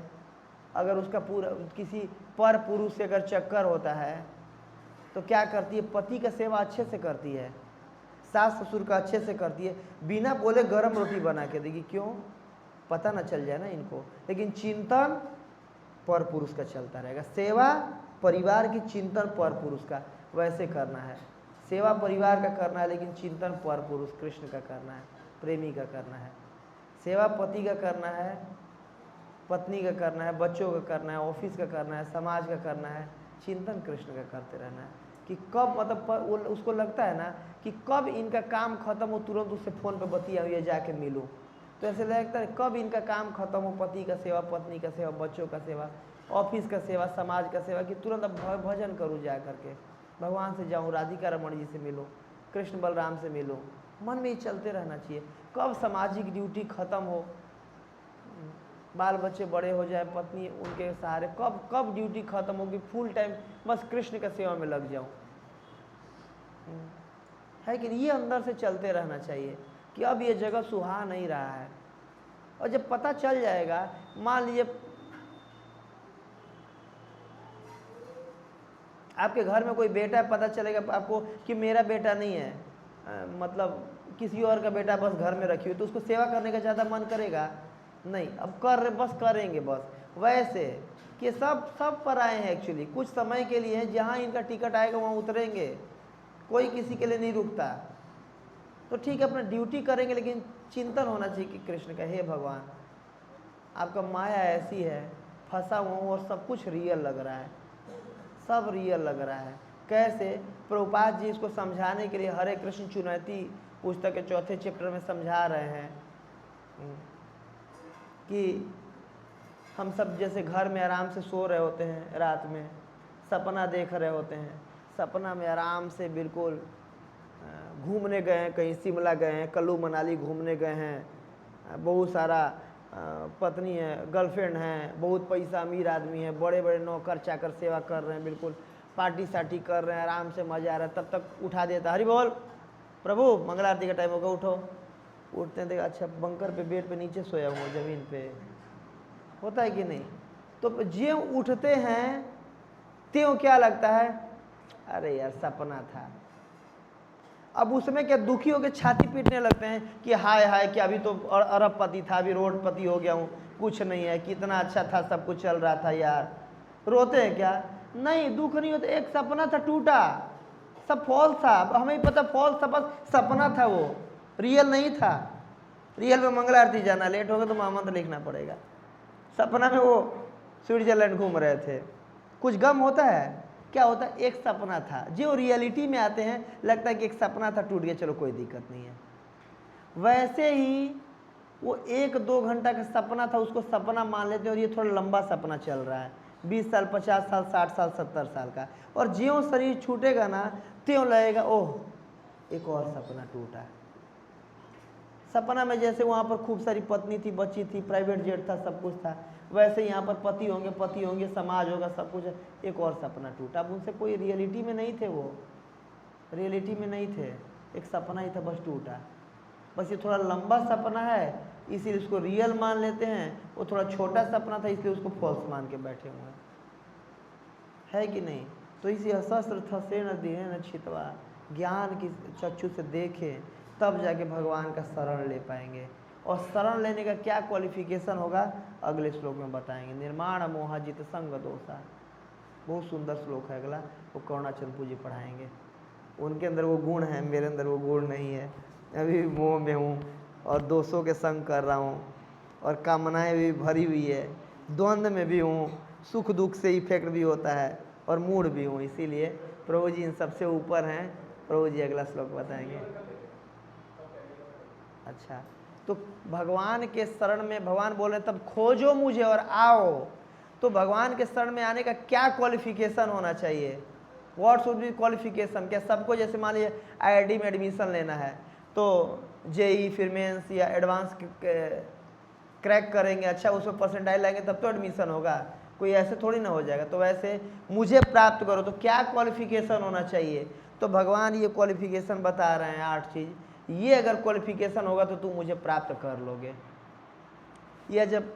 अगर उसका पूरा किसी पर पुरुष से अगर चक्कर होता है तो क्या करती है, पति का सेवा अच्छे से करती है, सास ससुर का अच्छे से करती है, बिना बोले गरम रोटी बना के देगी। क्यों, पता ना चल जाए ना इनको। लेकिन चिंतन पर पुरुष का चलता रहेगा, सेवा परिवार की, चिंतन पर पुरुष का, वैसे करना है। सेवा परिवार का करना है लेकिन चिंतन पर पुरुष कृष्ण का करना है, प्रेमी का करना है। सेवा पति का करना है, पत्नी का करना है, बच्चों का करना है, ऑफिस का करना है, समाज का करना है, चिंतन कृष्ण का करते रहना है। कि कब मतलब उसको लगता है ना कि कब इनका काम खत्म हो, तुरंत उससे फ़ोन पे बतिया हुई जाके मिलूँ। तो ऐसे लगता है कब इनका काम खत्म हो, पति का सेवा, पत्नी का सेवा, बच्चों का सेवा, ऑफिस का सेवा, समाज का सेवा, कि तुरंत अब भजन करूँ जा करके, भगवान से जाऊँ, राधिका रमण जी से मिलूँ, कृष्ण बलराम से मिलूँ। मन में ही चलते रहना चाहिए। कब सामाजिक ड्यूटी ख़त्म हो, बाल बच्चे बड़े हो जाए, पत्नी उनके सहारे, कब ड्यूटी ख़त्म होगी, फुल टाइम बस कृष्ण का सेवा में लग जाऊँ, है कि ये अंदर से चलते रहना चाहिए कि अब ये जगह सुहा नहीं रहा है। और जब पता चल जाएगा, मान लीजिए आपके घर में कोई बेटा है, पता चलेगा आपको कि मेरा बेटा नहीं है, मतलब किसी और का बेटा बस घर में रखी हुई, तो उसको सेवा करने का ज़्यादा मन करेगा नहीं। अब बस करेंगे बस। वैसे कि सब पर आए हैं एक्चुअली, कुछ समय के लिए है, जहाँ इनका टिकट आएगा वहाँ उतरेंगे, कोई किसी के लिए नहीं रुकता। तो ठीक है, अपना ड्यूटी करेंगे, लेकिन चिंतन होना चाहिए कि कृष्ण का, हे भगवान आपका माया ऐसी है, फंसा हुआ हूँ और सब कुछ रियल लग रहा है, सब रियल लग रहा है। कैसे, प्रभुपाद जी इसको समझाने के लिए हरे कृष्ण चुनौती पुस्तक के 4थे चैप्टर में समझा रहे हैं कि हम सब जैसे घर में आराम से सो रहे होते हैं, रात में सपना देख रहे होते हैं, सपना में आराम से बिल्कुल घूमने गए हैं, कहीं शिमला गए हैं, कुल्लू मनाली घूमने गए हैं, बहुत सारा पत्नी है, गर्लफ्रेंड है, बहुत पैसा अमीर आदमी है, बड़े बड़े नौकर चाकर सेवा कर रहे हैं, बिल्कुल पार्टी सार्टी कर रहे हैं, आराम से मज़ा आ रहा है। तब तक उठा देता, हरि बोल प्रभु मंगल आरती का टाइम होगा, उठो। उठते हैं, देखा अच्छा बंकर पे, बेड पे नीचे सोया हुआ ज़मीन पे, होता है कि नहीं। तो ज्यों उठते हैं त्यों क्या लगता है, अरे यार सपना था। अब उसमें क्या दुखी होकर छाती पीटने लगते हैं कि हाय हाय, कि अभी तो अरबपति था, अभी रोडपति हो गया हूँ, कुछ नहीं है, कितना अच्छा था, सब कुछ चल रहा था यार। रोते हैं क्या, नहीं दुख नहीं होता, एक सपना था टूटा, सब फॉल्स था। हमें ही पता फॉल्स था, बस सपना था, वो रियल नहीं था। रियल में मंगल आरती जाना, लेट होगा तो महामंत्र लिखना पड़ेगा। सपना में वो स्विट्जरलैंड घूम रहे थे। कुछ गम होता है, क्या होता है, एक सपना था। जो रियलिटी में आते हैं लगता है कि एक सपना था, टूट गया, चलो कोई दिक्कत नहीं है। वैसे ही वो 1-2 घंटा का सपना था, उसको सपना मान लेते हैं, और ये थोड़ा लंबा सपना चल रहा है, 20 साल, 50 साल, 60 साल, 70 साल का। और ज्यों शरीर छूटेगा ना, त्यों लगेगा ओह एक और सपना टूटा। सपना में जैसे वहाँ पर खूब सारी पत्नी थी, बच्ची थी, प्राइवेट जेट था, सब कुछ था, वैसे यहाँ पर पति होंगे, समाज होगा, सब कुछ। एक और सपना टूटा। अब उनसे कोई रियलिटी में नहीं थे, वो रियलिटी में नहीं थे, एक सपना ही था, बस टूटा। बस ये थोड़ा लंबा सपना है, इसीलिए उसको रियल मान लेते हैं। वो थोड़ा छोटा सपना था, इसलिए उसको फॉल्स मान के बैठे हुए हैं, है कि नहीं? तो इसी शस्त्र थसे न दिए न छितवा, ज्ञान की चक्षु से देखें, तब जाके भगवान का शरण ले पाएंगे। और शरण लेने का क्या क्वालिफिकेशन होगा, अगले श्लोक में बताएंगे। निर्माण मोहा जित संग दोषा, बहुत सुंदर श्लोक है अगला, वो करुणाचंद जी पढ़ाएंगे। उनके अंदर वो गुण है, मेरे अंदर वो गुण नहीं है। अभी मोह में हूँ और दोषों के संग कर रहा हूँ, और कामनाएं भी भरी हुई है, द्वंद्व में भी हूँ, सुख दुख से इफेक्ट भी होता है, और मूड भी हूँ। इसीलिए प्रभु जी इन सबसे ऊपर हैं। प्रभु जी अगला श्लोक बताएंगे। अच्छा, तो भगवान के शरण में भगवान बोल रहे तब खोजो मुझे और आओ। तो भगवान के शरण में आने का क्या क्वालिफिकेशन होना चाहिए? What should be qualification? क्या सबको जैसे मान लीजिए IIT में एडमिशन लेना है तो JEE फिर मेंस या एडवांस क्रैक करेंगे, अच्छा उसमें परसेंटाइल लाएंगे तब तो एडमिशन होगा? कोई ऐसे थोड़ी ना हो जाएगा। तो वैसे मुझे प्राप्त करो तो क्या क्वालिफिकेशन होना चाहिए? तो भगवान ये क्वालिफिकेशन बता रहे हैं 8 चीज़। ये अगर क्वालिफिकेशन होगा तो तुम मुझे प्राप्त कर लोगे। या जब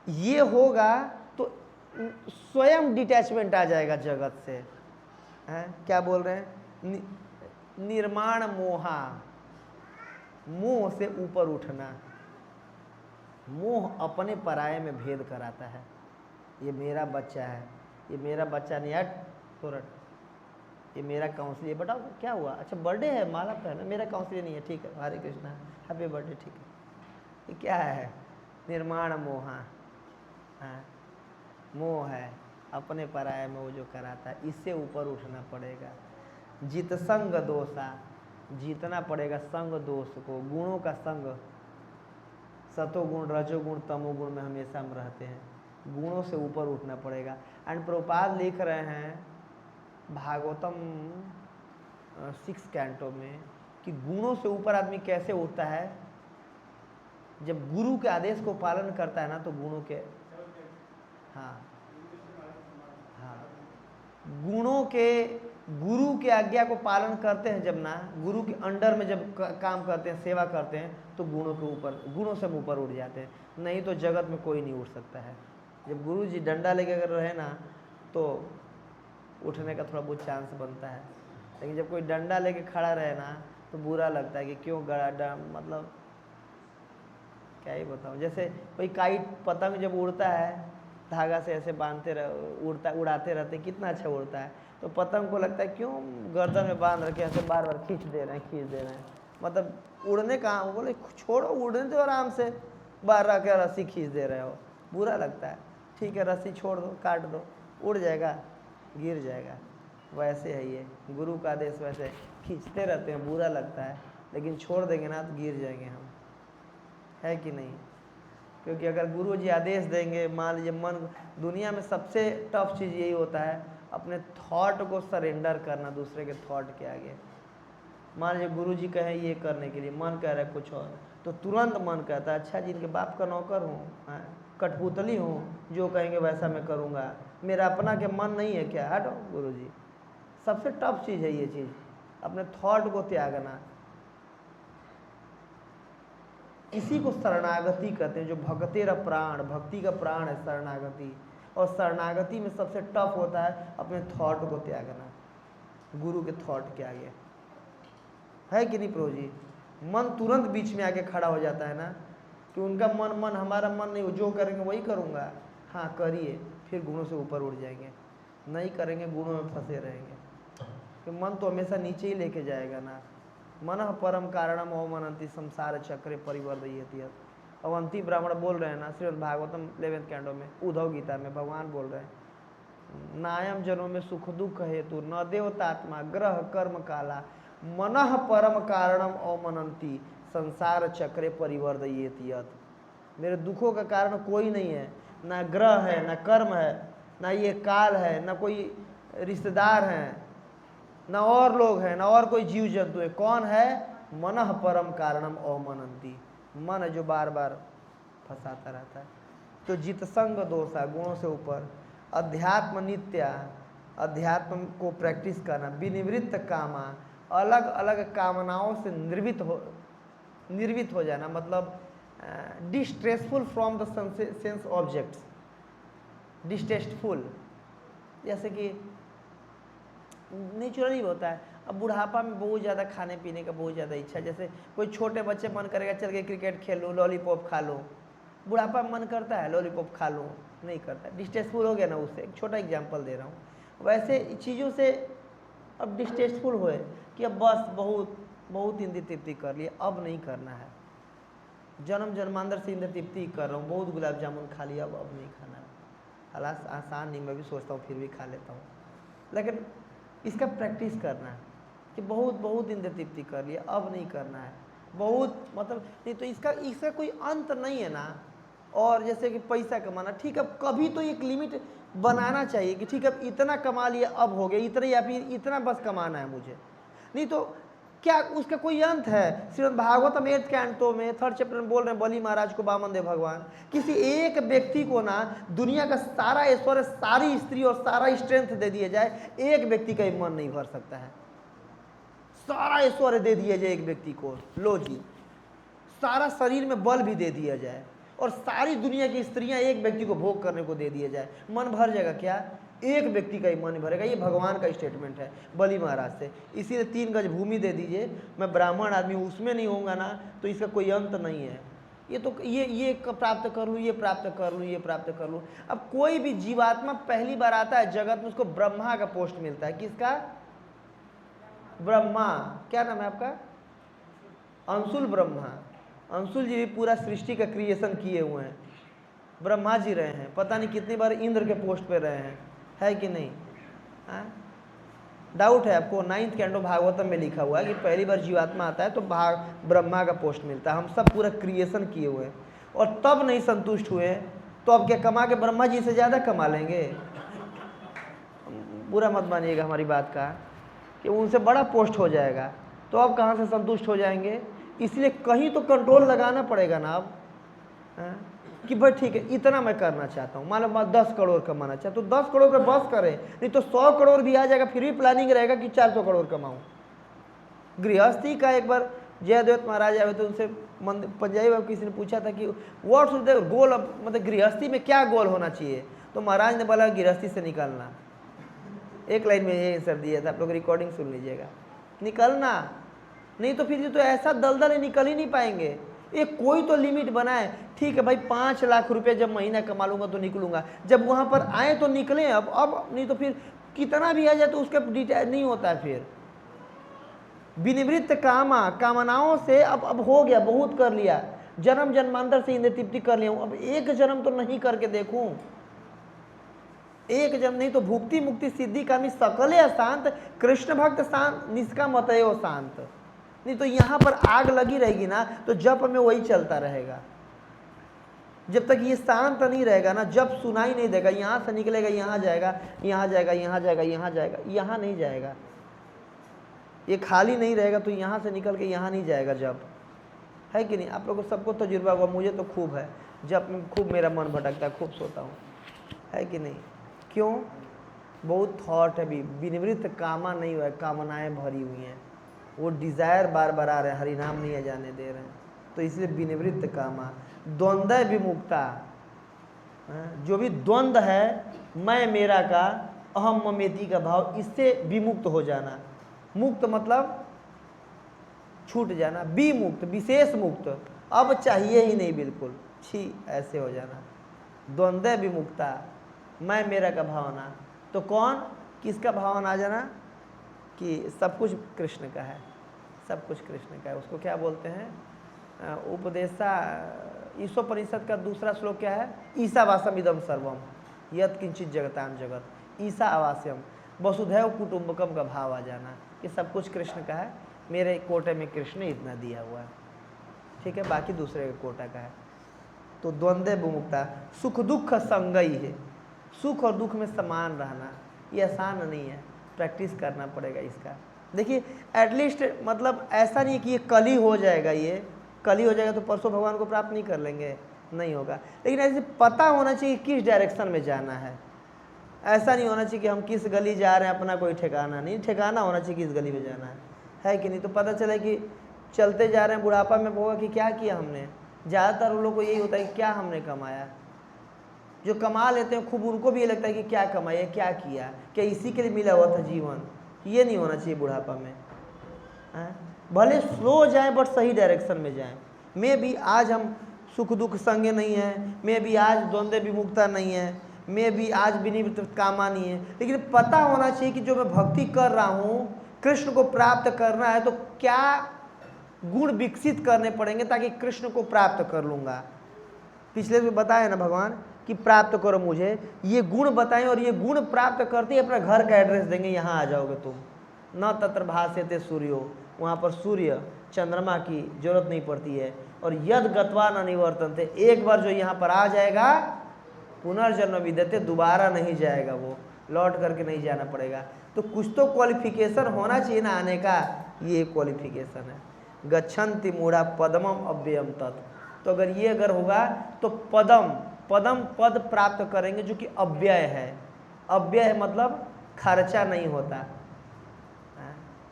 ये होगा तो स्वयं डिटैचमेंट आ जाएगा जगत से। हैं क्या बोल रहे हैं? निर्माण मोहा, मोह से ऊपर उठना। मोह अपने पराये में भेद कराता है। ये मेरा बच्चा है, ये मेरा बच्चा नहीं है, ये मेरा काउंसलियर। बताओ क्या हुआ? अच्छा बर्थडे है, माला पहना, मेरा काउंसलियर नहीं है, ठीक है, हरे कृष्णा, हैप्पी बर्थडे, ठीक है। ये क्या है? निर्माण मोहा। हाँ, मोह है, अपने पराये में वो जो कराता है, इससे ऊपर उठना पड़ेगा। जित संग दोषा, जीतना पड़ेगा संग दोष को, गुणों का संग। सतोगुण, रजोगुण, तमोगुण में हमेशा हम रहते हैं, गुणों से ऊपर उठना पड़ेगा। एंड प्रभुपाद लिख रहे हैं भागवतम 6 कैंटो में कि गुणों से ऊपर आदमी कैसे उठता है? जब गुरु के आदेश को पालन करता है ना, तो गुणों के हाँ गुणों के, गुरु के आज्ञा को पालन करते हैं जब ना, गुरु के अंडर में जब काम करते हैं, सेवा करते हैं, तो गुणों के ऊपर, गुणों से हम ऊपर उठ जाते हैं। नहीं तो जगत में कोई नहीं उठ सकता है। जब गुरु जी डंडा लेके अगर रहे ना, तो उठने का थोड़ा बहुत चांस बनता है। लेकिन जब कोई डंडा लेके खड़ा रहे ना, तो बुरा लगता है कि क्यों गड़ा, मतलब क्या ही बताऊँ। जैसे कोई काइट, पतंग जब उड़ता है, धागा से ऐसे बांधते उड़ाते रहते, कितना अच्छा उड़ता है। तो पतंग को लगता है क्यों गर्दन में बांध रखे, ऐसे बार बार खींच दे रहे हैं, मतलब उड़ने का। बोले छोड़ो, उड़ने दो आराम से, बार रख के रस्सी खींच दे रहे हो, बुरा लगता है। ठीक है, रस्सी छोड़ दो, काट दो, उड़ जाएगा, गिर जाएगा। वैसे है ये, गुरु का आदेश वैसे खींचते रहते हैं, बुरा लगता है, लेकिन छोड़ देंगे ना तो गिर जाएंगे हम, है कि नहीं? क्योंकि अगर गुरु जी आदेश देंगे, मान लीजिए मन, दुनिया में सबसे टफ चीज़ यही होता है, अपने थॉट को सरेंडर करना दूसरे के थॉट के आगे। मान लीजिए गुरु जी कहें ये करने के लिए, मन कह रहा है कुछ और, तो तुरंत मन कहता है अच्छा जी इनके बाप का नौकर हूँ, कठपुतली हूँ, जो कहेंगे वैसा मैं करूँगा, मेरा अपना के मन नहीं है क्या? हटो गुरु जी। सबसे टफ चीज़ है ये चीज़, अपने थॉट को त्यागना। इसी को शरणागति कहते हैं, जो भक्तेर प्राण, भक्ति का प्राण है शरणागति। और शरणागति में सबसे टफ होता है अपने थॉट को त्यागना, गुरु के थॉट के आगे, है कि नहीं प्रभु जी? मन तुरंत बीच में आके खड़ा हो जाता है ना, कि उनका मन हमारा मन नहीं, जो करेंगे वही करूँगा। हाँ करिए, फिर गुणों से ऊपर उठ जाएंगे। नहीं करेंगे, गुणों में फंसे रहेंगे, कि मन तो हमेशा नीचे ही लेके जाएगा ना। मनः परम कारणम अवमनंती संसार चक्रे परिवर्तयति। अवंती ब्राह्मण बोल रहे हैं ना, श्रीमद् भागवतम 11 कैंडो में, उद्धव गीता में भगवान बोल रहे हैं, नायम जनों में सुख दुख हेतु न देवतात्मा ग्रह कर्म काला मनः परम कारणम अवमनंती संसार चक्रे परिवर्तयेत यत्। मेरे दुखों का कारण कोई नहीं है, ना ग्रह है, ना कर्म है, ना ये काल है, ना कोई रिश्तेदार हैं, ना और लोग हैं, ना और कोई जीव जंतु है। कौन है? मनः परम कारणम अवमनंती। मन है जो बार बार फंसाता रहता है। तो जितसंग दोषा, गुणों से ऊपर, अध्यात्म नित्या, अध्यात्म को प्रैक्टिस करना, विनिवृत्त कामा, अलग अलग कामनाओं से निर्वित हो जाना, मतलब distressful from the sense objects, distasteful. जैसे कि नेचुरली होता है, अब बुढ़ापा में बहुत ज़्यादा खाने पीने का बहुत ज़्यादा इच्छा, जैसे कोई छोटे बच्चे मन करेगा चल के क्रिकेट खेल लूँ, लॉलीपॉप खा लूँ, बुढ़ापा में मन करता है लॉलीपॉप खा लूँ, नहीं करता, डिस्टेस्टफुल हो गया ना उससे। एक छोटा एग्जांपल दे रहा हूँ। वैसे चीज़ों से अब डिस्टेस्टफुल हुए कि अब बस बहुत इंद्रिय तृप्ति कर लिए, अब नहीं करना है। जन्म जन्मांतर से इंद्रिय तृप्ति कर रहा हूँ, बहुत गुलाब जामुन खा लिया, अब नहीं खाना है। हालांकि आसान नहीं, मैं भी सोचता हूँ, फिर भी खा लेता हूँ, लेकिन इसका प्रैक्टिस करना है कि बहुत इंद्रिय तृप्ति कर लिया, अब नहीं करना है। बहुत मतलब नहीं तो इसका कोई अंत नहीं है ना। और जैसे कि पैसा कमाना, ठीक है, कभी तो एक लिमिट बनाना चाहिए कि ठीक है इतना कमा लिया, अब हो गया इतना, या फिर इतना बस कमाना है मुझे, नहीं तो क्या उसका कोई अंत है? श्रीमद् भागवतम 8th कैंटो में 3rd चैप्टर में बोल रहे हैं बलि महाराज को, वामन देव भगवान, किसी एक व्यक्ति को ना दुनिया का सारा ऐश्वर्य, सारी स्त्री और सारा स्ट्रेंथ दे दिया जाए, एक व्यक्ति का मन नहीं भर सकता है। सारा ऐश्वर्य दे दिया जाए एक व्यक्ति को, लो जी, सारा शरीर में बल भी दे दिया जाए, और सारी दुनिया की स्त्रियां एक व्यक्ति को भोग करने को दे दिया जाए, मन भर जाएगा क्या? एक व्यक्ति का ही मन भरेगा। ये भगवान का स्टेटमेंट है बलि महाराज से। इसीलिए 3 गज भूमि दे दीजिए, मैं ब्राह्मण आदमी उसमें नहीं होऊंगा ना, तो इसका कोई अंत नहीं है। ये तो ये प्राप्त कर लूँ, ये प्राप्त कर लूँ, ये प्राप्त कर लूँ। अब कोई भी जीवात्मा पहली बार आता है जगत में, उसको ब्रह्मा का पोस्ट मिलता है। किसका? ब्रह्मा। क्या नाम है आपका? अंशुल ब्रह्मा। अंशुल जी भी पूरा सृष्टि का क्रिएशन किए हुए हैं, ब्रह्मा जी रहे हैं, पता नहीं कितनी बार इंद्र के पोस्ट पे रहे हैं, है कि नहीं? डाउट है आपको? 9th कैंटो भागवतम में लिखा हुआ है कि पहली बार जीवात्मा आता है तो ब्रह्मा का पोस्ट मिलता है। हम सब पूरा क्रिएशन किए हुए हैं, और तब नहीं संतुष्ट हुए तो अब क्या कमा के ब्रह्मा जी से ज़्यादा कमा लेंगे? बुरा मत मानिएगा हमारी बात का, कि उनसे बड़ा पोस्ट हो जाएगा, तो अब कहाँ से संतुष्ट हो जाएंगे? इसलिए कहीं तो कंट्रोल लगाना पड़ेगा ना अब, कि भाई ठीक है इतना मैं करना चाहता हूँ, मान लो मैं 10 करोड़ कमाना चाहता हूँ, तो 10 करोड़ पे बस करें, नहीं तो 100 करोड़ भी आ जाएगा, फिर भी प्लानिंग रहेगा कि 400 करोड़ कमाऊँ। गृहस्थी का एक बार जयदेव महाराज आए थे, उनसे पंजाबी बाबू किसी ने पूछा था कि व्हाट्स द गोल, मतलब गृहस्थी में क्या गोल होना चाहिए? तो महाराज ने बोला गृहस्थी से निकलना। एक लाइन में ये आंसर दिया था, आप लोग रिकॉर्डिंग सुन लीजिएगा, निकलना, नहीं तो फिर तो ऐसा दलदल निकल ही नहीं पाएंगे। एक कोई तो लिमिट बनाए, ठीक है भाई 5 लाख रुपए जब महीना कमा लूंगा तो निकलूंगा, जब वहां पर आए तो निकले, अब नहीं तो फिर कितना भी आ जाए तो उसका डिटेल नहीं होता है। फिर विनिवृत्त कामनाओं से अब हो गया, बहुत कर लिया, जन्म जन्मांतर से इंद्रिय तृप्ति कर लिया हूं, अब एक जन्म तो नहीं करके देखूं, एक जन्म नहीं तो भुक्ति मुक्ति सिद्धि कामी सकले अशांत, कृष्ण भक्त शांत, निष्काम अतएव शांत। नहीं तो यहाँ पर आग लगी रहेगी ना, तो जप में वही चलता रहेगा, जब तक ये शांत नहीं रहेगा ना, जब सुनाई नहीं देगा, यहाँ से निकलेगा यहाँ जाएगा, यहाँ जाएगा, यहाँ जाएगा, यहाँ जाएगा, यहाँ नहीं जाएगा, ये खाली नहीं रहेगा तो यहाँ से निकल के यहाँ नहीं जाएगा जब, है कि नहीं? आप लोगों को सबको तजुर्बा हुआ, मुझे तो खूब है, जब में खूब मेरा मन भटकता है, खूब सोता हूँ, है कि नहीं? क्यों? बहुत थॉट है, भी विनिवृत्त कामा नहीं हुआ है, कामनाएं भरी हुई हैं, वो डिज़ायर बार बार आ रहे हैं, हरिनाम नहीं जाने दे रहे हैं, तो इसलिए विनिवृत्त कामा। द्वंद्व विमुक्ता, जो भी द्वंद्व है, मैं मेरा का, अहम ममेती का भाव, इससे विमुक्त हो जाना। मुक्त मतलब छूट जाना, विमुक्त विशेष मुक्त, अब चाहिए ही नहीं बिल्कुल, छी ऐसे हो जाना। द्वंद्व विमुक्ता, मैं मेरा का भावना, तो कौन किसका भावना आ जाना? कि सब कुछ कृष्ण का है, सब कुछ कृष्ण का है। उसको क्या बोलते हैं? उपदेशा, ईशोपनिषद का दूसरा श्लोक क्या है? ईशावासम इदम सर्वम यत् किंचित जगताम जगत, ईशा आवास्यम, वसुधैव कुटुंबकम का भाव आ जाना कि सब कुछ कृष्ण का है, मेरे कोटे में कृष्ण इतना दिया हुआ है। ठीक है, बाकी दूसरे के कोटा का है। तो द्वंद्व विमुक्ता, सुख दुख संगई है, सुख और दुख में समान रहना ये आसान नहीं है, प्रैक्टिस करना पड़ेगा इसका। देखिए एटलीस्ट मतलब ऐसा नहीं कि ये कल ही हो जाएगा, ये कल ही हो जाएगा तो परसों भगवान को प्राप्त नहीं कर लेंगे, नहीं होगा। लेकिन ऐसे पता होना चाहिए किस डायरेक्शन में जाना है। ऐसा नहीं होना चाहिए कि हम किस गली जा रहे हैं, अपना कोई ठिकाना नहीं, ठिकाना होना चाहिए किस गली में जाना है कि नहीं। तो पता चले कि चलते जा रहे हैं, बुढ़ापा में होगा कि क्या किया हमने। ज़्यादातर उन लोग को यही होता है कि क्या हमने कमाया। जो कमा लेते हैं खूब उनको भी ये लगता है कि क्या कमाया, क्या किया, क्या इसी के लिए मिला हुआ था जीवन। ये नहीं होना चाहिए बुढ़ापा में। भले स्लो जाएं बट सही डायरेक्शन में जाएं। मैं भी आज हम सुख दुख संगे नहीं है, मैं भी आज द्वंद्व विमुक्ता नहीं है, मैं भी आज विनिवृत्त कामा नहीं है, लेकिन पता होना चाहिए कि जो मैं भक्ति कर रहा हूँ, कृष्ण को प्राप्त करना है, तो क्या गुण विकसित करने पड़ेंगे ताकि कृष्ण को प्राप्त कर लूँगा। पिछले में बताया ना भगवान कि प्राप्त करो मुझे, ये गुण बताएं और ये गुण प्राप्त करते ही अपना घर का एड्रेस देंगे, यहाँ आ जाओगे तुम। न तत्र भास्यते सूर्यो, वहाँ पर सूर्य चंद्रमा की जरूरत नहीं पड़ती है। और यद गत्वा न निवर्तन्ते, एक बार जो यहाँ पर आ जाएगा पुनर्जन्म विद्यते, दोबारा नहीं जाएगा, वो लौट करके नहीं जाना पड़ेगा। तो कुछ तो क्वालिफिकेशन होना चाहिए ना आने का, ये क्वालिफिकेशन है। गच्छन्ति मूढ़ा पदमम अव्ययम तत्, तो अगर ये अगर होगा तो पदम पद प्राप्त करेंगे जो कि अव्यय है। अव्यय है मतलब खर्चा नहीं होता,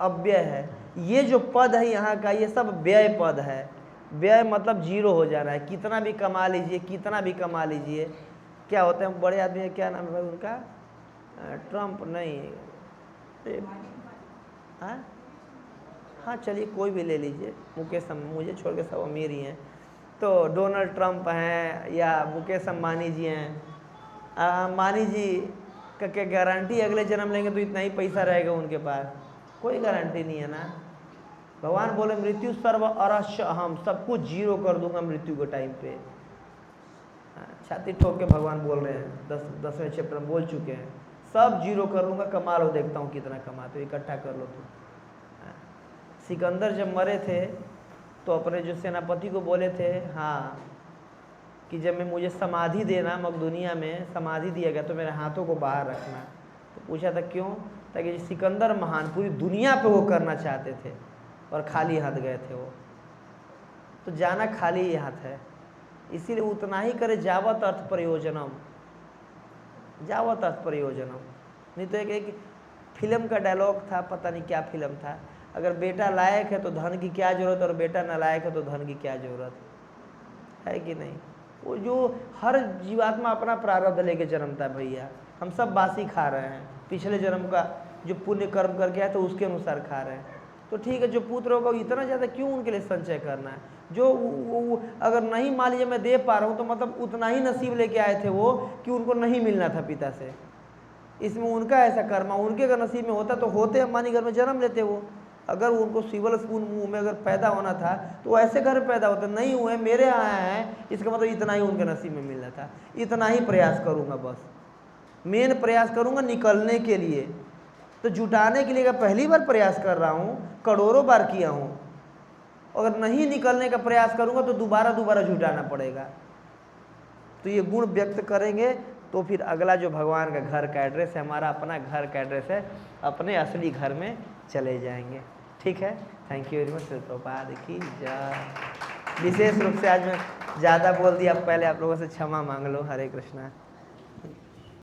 अव्यय है। ये जो पद है यहाँ का, ये सब व्यय पद है। व्यय मतलब जीरो हो जाना है, कितना भी कमा लीजिए, कितना भी कमा लीजिए। क्या होते हैं बड़े आदमी है, क्या नाम है उनका, ट्रम्प नहीं, हाँ चलिए कोई भी ले लीजिए, मुकेश, मुझे छोड़ के सब अमीर ही हैं। तो डोनाल्ड ट्रम्प हैं या मुकेश अंबानी जी हैं। अंबानी जी का क्या गारंटी अगले जन्म लेंगे तो इतना ही पैसा रहेगा उनके पास, कोई गारंटी नहीं है ना। भगवान बोले मृत्यु सर्व अरश्य अहम, सब कुछ जीरो कर दूंगा मृत्यु के टाइम पे। छाती ठोक के भगवान बोल रहे हैं, 10वें चैप्टर में बोल चुके हैं, सब जीरो कर लूँगा, कमा लो, देखता हूँ कितना कमाते हो, इकट्ठा कर लो तुम। सिकंदर जब मरे थे तो अपने जो सेनापति को बोले थे, हाँ कि जब मैं मुझे समाधि देना, मकदुनिया में समाधि दिया गया तो मेरे हाथों को बाहर रखना। तो पूछा था क्यों, ताकि सिकंदर महान पूरी दुनिया पे वो करना चाहते थे और खाली हाथ गए थे वो। तो जाना खाली हाथ है, इसीलिए उतना ही करे जावत अर्थ प्रयोजनम, जावत अर्थ प्रयोजनम। नहीं तो एक फिल्म का डायलॉग था, पता नहीं क्या फिल्म था, अगर बेटा लायक है तो धन की क्या जरूरत, और बेटा नालायक है तो धन की क्या जरूरत है कि नहीं। वो जो हर जीवात्मा अपना प्रारब्ध लेके जन्मता है भैया, हम सब बासी खा रहे हैं, पिछले जन्म का जो पुण्य कर्म करके आए तो उसके अनुसार खा रहे हैं। तो ठीक है, जो पुत्र होगा इतना ज़्यादा क्यों उनके लिए संचय करना है। जो अगर नहीं मान लीजिए मैं दे पा रहा हूँ तो मतलब उतना ही नसीब लेके आए थे वो कि उनको नहीं मिलना था पिता से, इसमें उनका ऐसा कर्मा। उनके अगर नसीब में होता तो होते अंबानी घर में जन्म लेते वो। अगर उनको सिल्वर स्पून मुंह में अगर पैदा होना था तो ऐसे घर पैदा होते, नहीं हुए, मेरे यहाँ हैं, इसका मतलब इतना ही उनके नसीब में मिलना था। इतना ही प्रयास करूँगा, बस मेन प्रयास करूँगा निकलने के लिए। तो जुटाने के लिए अगर पहली बार प्रयास कर रहा हूँ, करोड़ों बार किया हूँ, अगर नहीं निकलने का प्रयास करूँगा तो दोबारा जुटाना पड़ेगा। तो ये गुण व्यक्त करेंगे तो फिर अगला जो भगवान का घर का एड्रेस है, हमारा अपना घर का एड्रेस है, अपने असली घर में चले जाएंगे। ठीक है, thank you very much. Prabhupada की जय। विशेष रूप से आज मैं ज़्यादा बोल दिया, पहले आप लोगों से क्षमा मांग लो। हरे कृष्णा।